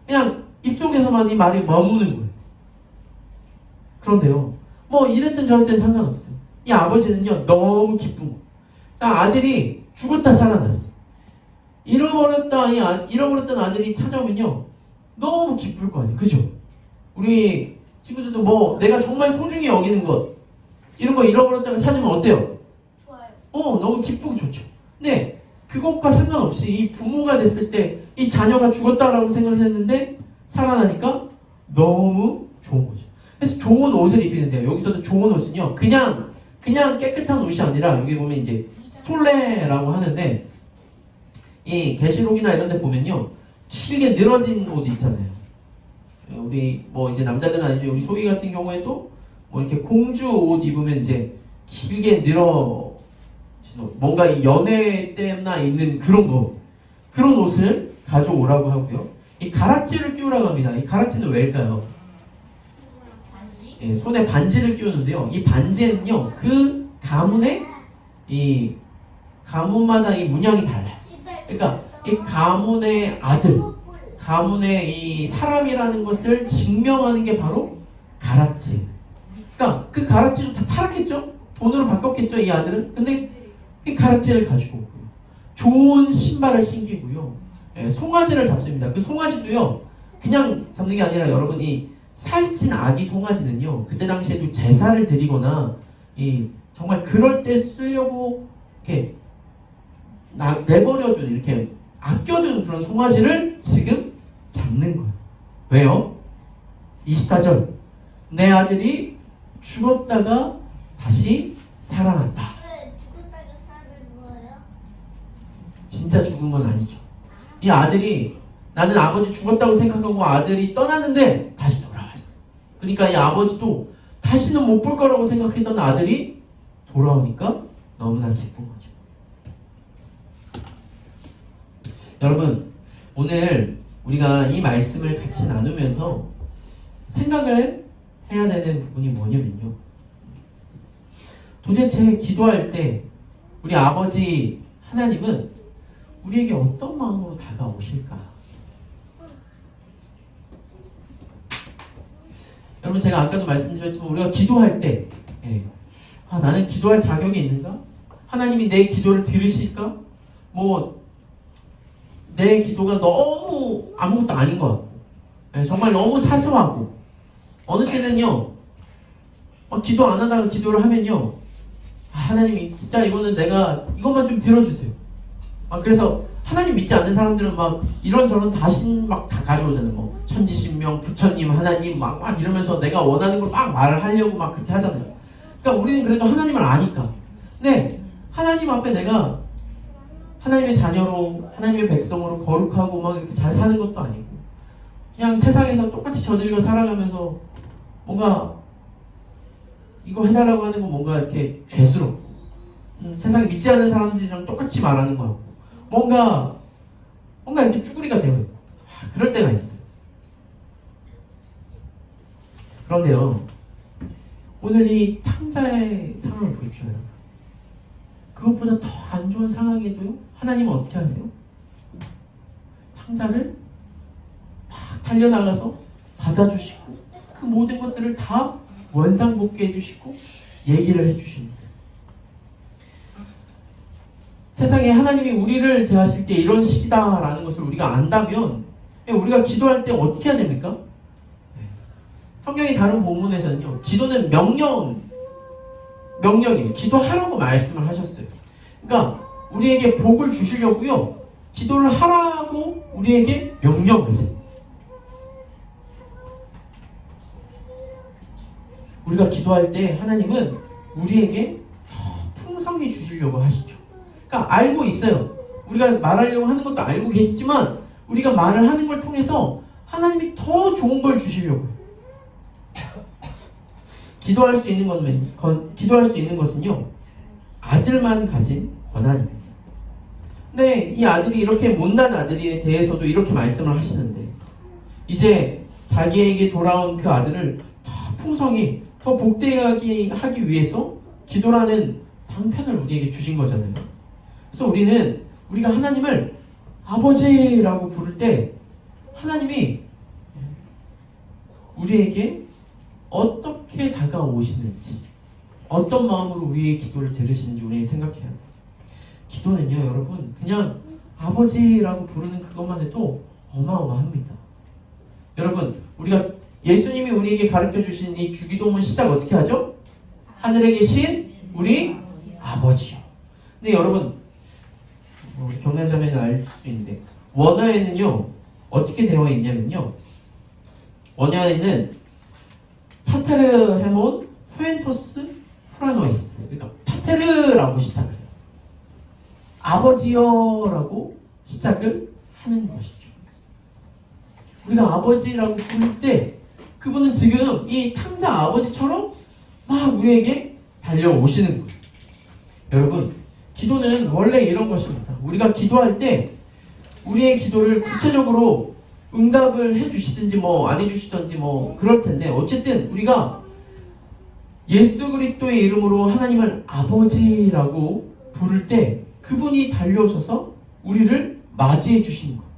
그냥 입속에서만 이 말이 머무는 거예요. 그런데요, 뭐 이랬든 저랬든 상관없어요. 이 아버지는요 너무 기쁜 거예요. 자, 아들이 죽었다 살아났어. 잃어버렸던 아들이 찾아오면요 너무 기쁠 거 아니에요. 그죠? 우리 친구들도 뭐 내가 정말 소중히 여기는 것 이런 거 잃어버렸다가 찾으면 어때요? 좋아요. 너무 기쁘고 좋죠. 근데 그것과 상관없이 이 부모가 됐을 때 이 자녀가 죽었다라고 생각했는데 살아나니까 너무 좋은 거죠. 그래서 좋은 옷을 입히는데요. 여기서도 좋은 옷은요 그냥 깨끗한 옷이 아니라, 여기 보면 이제 톨레라고 하는데, 이 계시록이나 이런 데 보면요 길게 늘어진 옷 있잖아요. 우리 뭐 이제 남자들은 아니죠. 우리 소희 같은 경우에도 뭐 이렇게 공주 옷 입으면 이제 길게 늘어진 옷, 뭔가 이 연애 때나 입는 그런 옷을 가져오라고 하고요. 이 가락지를 끼우라고 합니다. 이 가락지는 왜일까요? 반지? 손에 반지를 끼우는데요. 이 반지에는요 그 가문마다 이 문양이 달라요. 그러니까 이 가문의 아들, 가문의 이 사람이라는 것을 증명하는 게 바로 가락지. 그러니까 그 가락지도 다 팔았겠죠? 돈으로 바꿨겠죠, 이 아들은? 근데 이 가락지를 가지고 오고요. 좋은 신발을 신기고요. 송아지를 잡습니다. 그 송아지도요, 그냥 잡는 게 아니라 여러분이 살찐 아기 송아지는요, 그때 당시에도 제사를 드리거나 정말 그럴 때 쓰려고 이렇게 내버려둔, 이렇게 아껴둔 그런 송아지를 지금 잡는 거예요. 왜요? 24절. 내 아들이 죽었다가 다시 살아났다. 왜 죽었다가 사는 거예요? 진짜 죽은 건 아니죠. 이 아들이, 나는 아버지 죽었다고 생각하고 아들이 떠났는데 다시 돌아왔어. 그러니까 이 아버지도 다시는 못 볼 거라고 생각했던 아들이 돌아오니까 너무나 기쁜 거죠. 여러분, 오늘 우리가 이 말씀을 같이 나누면서 생각을 해야 되는 부분이 뭐냐면요, 도대체 기도할 때 우리 아버지 하나님은 우리에게 어떤 마음으로 다가오실까? 여러분, 제가 아까도 말씀드렸지만 우리가 기도할 때 나는 기도할 자격이 있는가? 하나님이 내 기도를 들으실까? 뭐 내 기도가 너무 아무것도 아닌 것 같고, 정말 너무 사소하고, 어느 때는요 기도 안 하다가 기도를 하면요, 하나님이 진짜 이것만 좀 들어주세요. 그래서 하나님 믿지 않는 사람들은 막 이런저런 다신 막 다 가져오잖아요. 뭐 천지신명, 부처님, 하나님 막 이러면서 내가 원하는 걸 막 말을 하려고 막 그렇게 하잖아요. 그러니까 우리는 그래도 하나님을 아니까. 근데 하나님 앞에 내가 하나님의 자녀로, 하나님의 백성으로 거룩하고 막 이렇게 잘 사는 것도 아니고, 그냥 세상에서 똑같이 저들과 살아가면서 뭔가 이거 해달라고 하는 거 뭔가 이렇게 죄스럽고, 세상에 믿지 않는 사람들이랑 똑같이 말하는 거 같고, 뭔가 이렇게 쭈구리가 되어 있고, 그럴 때가 있어요. 그런데요, 오늘 이 탕자의 상황을 보십시오, 여러분. 그것보다 더 안 좋은 상황에도요, 하나님은 어떻게 하세요? 탕자를 막 달려나가서 받아주시고, 그 모든 것들을 다 원상복귀 해주시고 얘기를 해주십니다. 세상에 하나님이 우리를 대하실 때 이런 식이다라는 것을 우리가 안다면 우리가 기도할 때 어떻게 해야 됩니까? 성경의 다른 본문에서는요, 기도는 명령이에요. 기도하라고 말씀을 하셨어요. 그러니까 우리에게 복을 주시려고요, 기도를 하라고 우리에게 명령하세요. 우리가 기도할 때 하나님은 우리에게 더 풍성히 주시려고 하시죠. 그러니까 알고 있어요. 우리가 말하려고 하는 것도 알고 계시지만 우리가 말을 하는 걸 통해서 하나님이 더 좋은 걸 주시려고 해요. 기도할 수 있는 것은요, 아들만 가진 권한입니다. 근데 이 아들이 이렇게 못난 아들에 대해서도 이렇게 말씀을 하시는데 이제 자기에게 돌아온 그 아들을 더 풍성히 더 복되게 하기 위해서 기도라는 방편을 우리에게 주신 거잖아요. 그래서 우리가 하나님을 아버지라고 부를 때 하나님이 우리에게 어떻게 다가오시는지 어떤 마음으로 우리의 기도를 들으시는지 우리 생각해야 돼요. 기도는요 여러분 그냥 아버지라고 부르는 것만 해도 어마어마합니다. 여러분 우리가 예수님이 우리에게 가르쳐 주신 이 주기도문 시작 어떻게 하죠? 하늘에 계신 우리 아버지요. 근데 여러분 우리 경례자매는 알 수 있는데 원어에는요 어떻게 되어 있냐면요 원어에는 파테르 헤몬 후엔토스 프라노이스 그러니까 파테르라고 시작을 해요. 아버지여라고 시작을 하는 것이죠. 우리가 아버지라고 부를 때 그분은 지금 이 탕자 아버지처럼 막 우리에게 달려오시는 거예요. 여러분 기도는 원래 이런 것입니다. 우리가 기도할 때 우리의 기도를 구체적으로 응답을 해주시든지 뭐 안 해주시든지 뭐 그럴 텐데 어쨌든 우리가 예수 그리스도의 이름으로 하나님을 아버지라고 부를 때 그분이 달려오셔서 우리를 맞이해 주시는 거예요.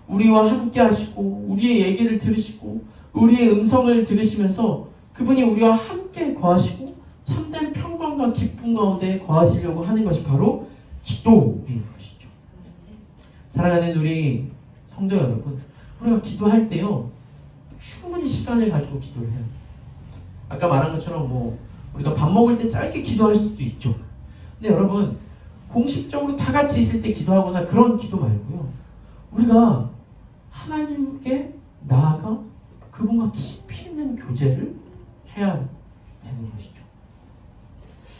우리와 함께 하시고 우리의 얘기를 들으시고 우리의 음성을 들으시면서 그분이 우리와 함께 거하시고 참된 평강과 기쁨 가운데 거하시려고 하는 것이 바로 기도인 것이죠. 사랑하는 우리 성도 여러분, 우리가 기도할 때요 충분히 시간을 가지고 기도를 해요. 아까 말한 것처럼 뭐 우리가 밥 먹을 때 짧게 기도할 수도 있죠. 근데 여러분 공식적으로 다 같이 있을 때 기도하거나 그런 기도 말고요. 우리가 하나님께 나아가 그분과 깊이 있는 교제를 해야 되는 것이죠.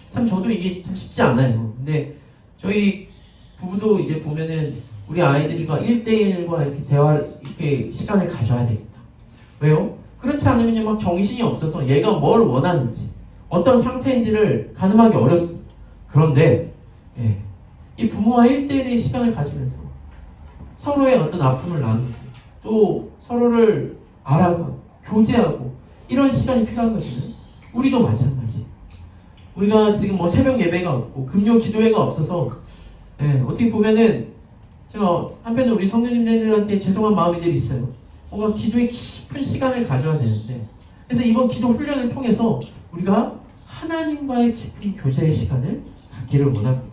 참 저도 이게 참 쉽지 않아요. 근데 저희 부부도 이제 보면은 우리 아이들과 1대1과 이렇게 이렇게 시간을 가져야 되겠다. 왜요? 그렇지 않으면 막 정신이 없어서 얘가 뭘 원하는지 어떤 상태인지를 가늠하기 어렵습니다. 그런데 이 부모와 1대1의 시간을 가지면서 서로의 어떤 아픔을 나누고 또 서로를 알아가고 교제하고 이런 시간이 필요하거든요. 우리도 마찬가지. 우리가 지금 뭐 새벽 예배가 없고 금요 기도회가 없어서 어떻게 보면은 제가 한편으로 우리 성도님들한테 죄송한 마음이 늘 있어요. 뭔가 기도에 깊은 시간을 가져야 되는데 그래서 이번 기도 훈련을 통해서 우리가 하나님과의 깊은 교제의 시간을 갖기를 원합니다.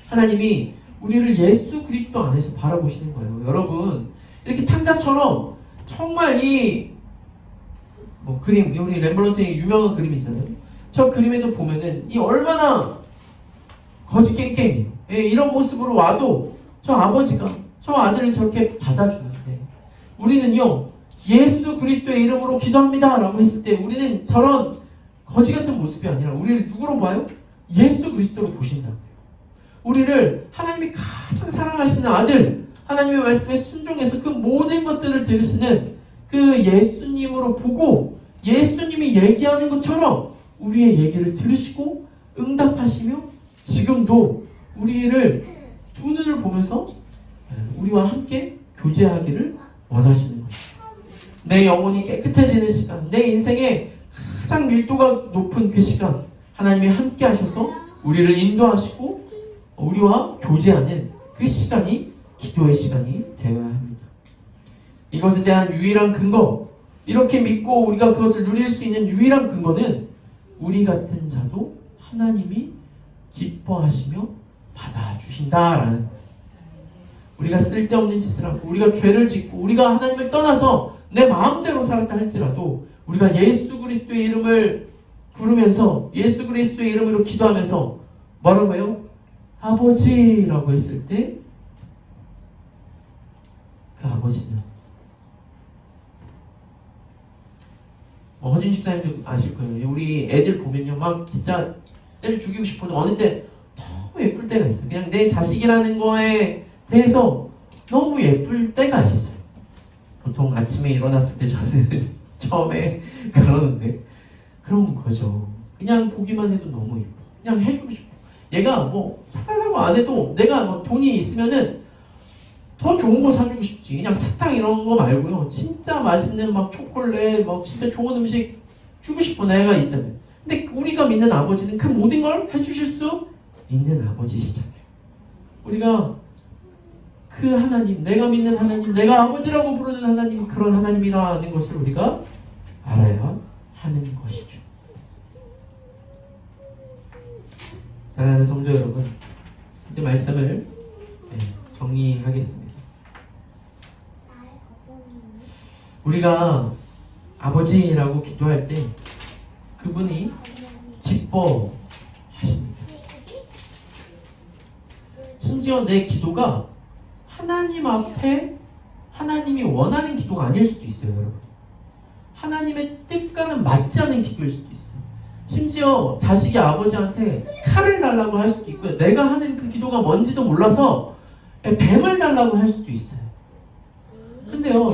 하나님이 우리를 예수 그리스도 안에서 바라보시는 거예요. 여러분 이렇게 탕자처럼 정말 이 그림 우리 렘브란트의 유명한 그림이 있잖아요. 저 그림에도 보면은 이 얼마나 거지 깽깽이에요. 이런 모습으로 와도 저 아버지가 저 아들을 저렇게 받아주는데 우리는요 예수 그리스도의 이름으로 기도합니다 라고 했을 때 우리는 저런 거지 같은 모습이 아니라 우리를 누구로 봐요? 예수 그리스도로 보신다고요. 우리를 하나님이 가장 사랑하시는 아들 하나님의 말씀에 순종해서 그 모든 것들을 들으시는 그 예수님으로 보고 예수님이 얘기하는 것처럼 우리의 얘기를 들으시고 응답하시며 지금도 우리를 두 눈을 보면서 우리와 함께 교제하기를 원하시는 거예요. 내 영혼이 깨끗해지는 시간, 내 인생의 가장 밀도가 높은 그 시간 하나님이 함께 하셔서 우리를 인도하시고 우리와 교제하는 그 시간이 기도의 시간이 되어야 합니다. 이것에 대한 유일한 근거, 이렇게 믿고 우리가 그것을 누릴 수 있는 유일한 근거는 우리 같은 자도 하나님이 기뻐하시며 받아주신다라는 거예요. 우리가 쓸데없는 짓을 하고 우리가 죄를 짓고 우리가 하나님을 떠나서 내 마음대로 살았다 할지라도 우리가 예수 그리스도의 이름을 부르면서 예수 그리스도의 이름으로 기도하면서 뭐라고 해요? 아버지라고 했을 때 그 아버지는 허진 집사님도 아실 거예요. 우리 애들 보면요 막 진짜 때려 죽이고 싶어도 어느 때 너무 예쁠 때가 있어요. 그냥 내 자식이라는 거에 대해서 너무 예쁠 때가 있어요. 보통 아침에 일어났을 때 저는 처음에 그러는데 그런 거죠. 그냥 보기만 해도 너무 예뻐. 그냥 해주고 싶어. 얘가 뭐 사달라고 안 해도 내가 뭐 돈이 있으면은 더 좋은 거 사주고 싶지. 그냥 사탕 이런 거 말고요. 진짜 맛있는 막 초콜릿, 막 진짜 좋은 음식 주고 싶어 내가 있다면. 근데 우리가 믿는 아버지는 그 모든 걸 해주실 수 있는 아버지시잖아요. 우리가 그 하나님, 내가 믿는 하나님, 내가 아버지라고 부르는 하나님이 그런 하나님이라는 것을 우리가 알아야 하는 것이죠. 사랑하는 성도 여러분, 이제 말씀을 정리하겠습니다. 우리가 아버지라고 기도할 때 그분이 기뻐하십니다. 심지어 내 기도가 하나님 앞에 하나님이 원하는 기도가 아닐 수도 있어요, 여러분. 하나님의 뜻과는 맞지 않은 기도일 수도 있어요. 심지어 자식이 아버지한테 칼을 달라고 할 수도 있고요. 내가 하는 그 기도가 뭔지도 몰라서 뱀을 달라고 할 수도 있어요. 근데요,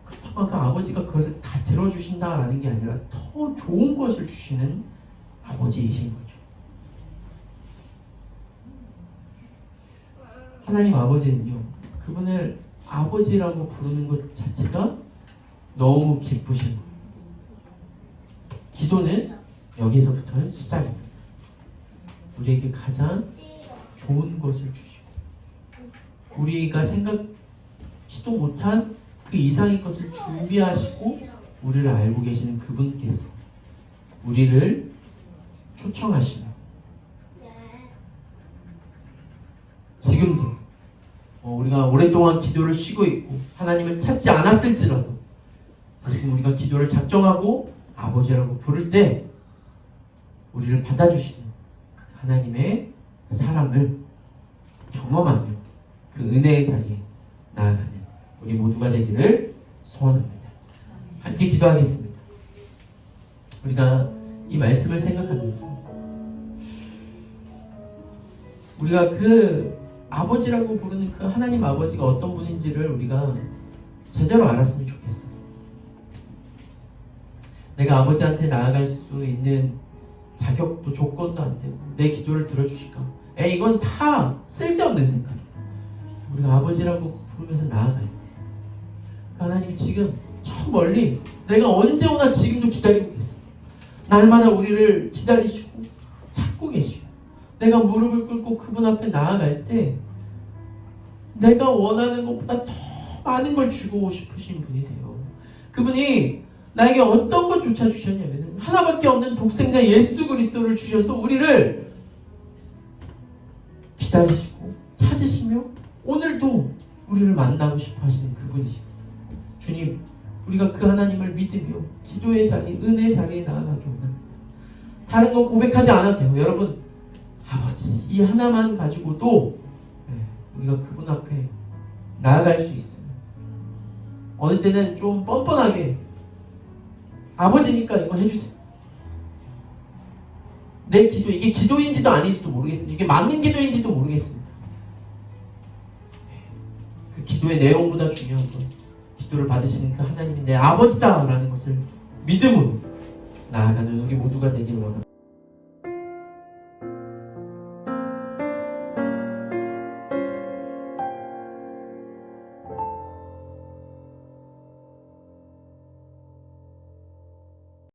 그렇다고 그 아버지가 그것을 다 들어주신다라는 게 아니라 더 좋은 것을 주시는 아버지이신 거죠. 하나님 아버지는요, 그분을 아버지라고 부르는 것 자체가 너무 기쁘신 거예요. 기도는 여기서부터 시작입니다. 우리에게 가장 좋은 것을 주시고 우리가 생각지도 못한 그 이상의 것을 준비하시고 우리를 알고 계시는 그분께서 우리를 초청하시며 지금도 우리가 오랫동안 기도를 쉬고 있고 하나님을 찾지 않았을지라도 지금 우리가 기도를 작정하고 아버지라고 부를 때 우리를 받아주시는 하나님의 사랑을 경험하며 그 은혜의 자리에 나아가는 우리 모두가 되기를 소원합니다. 함께 기도하겠습니다. 우리가 이 말씀을 생각하면서 우리가 그 아버지라고 부르는 그 하나님 아버지가 어떤 분인지를 우리가 제대로 알았으면 좋겠어요. 내가 아버지한테 나아갈 수 있는 자격도 조건도 안 되고 내 기도를 들어주실까? 이건 다 쓸데없는 생각이에요. 우리가 아버지라고 부르면서 나아갈 때 하나님이 지금 저 멀리 내가 언제 오나 지금도 기다리고 계세요. 날마다 우리를 기다리시고 찾고 계시고 내가 무릎을 꿇고 그분 앞에 나아갈 때 내가 원하는 것보다 더 많은 걸 주고 싶으신 분이세요. 그분이 나에게 어떤 것조차 주셨냐면 하나밖에 없는 독생자 예수 그리스도를 주셔서 우리를 기다리시고 찾으시며 오늘도 우리를 만나고 싶어 하시는 그분이십니다. 주님, 우리가 그 하나님을 믿으며 기도의 자리, 은혜의 자리에 나아가기 원합니다. 다른 거 고백하지 않아도 돼요. 여러분, 아버지 이 하나만 가지고도 우리가 그분 앞에 나아갈 수 있어요. 어느 때는 좀 뻔뻔하게 아버지니까 이거 해주세요. 내 기도, 이게 기도인지도 아닌지도 모르겠습니다. 이게 맞는 기도인지도 모르겠습니다. 그 기도의 내용보다 중요한 건 기도를 받으시는 그 하나님이 내 아버지다라는 것을 믿음으로 나아가는 우리 모두가 되기를 원합니다.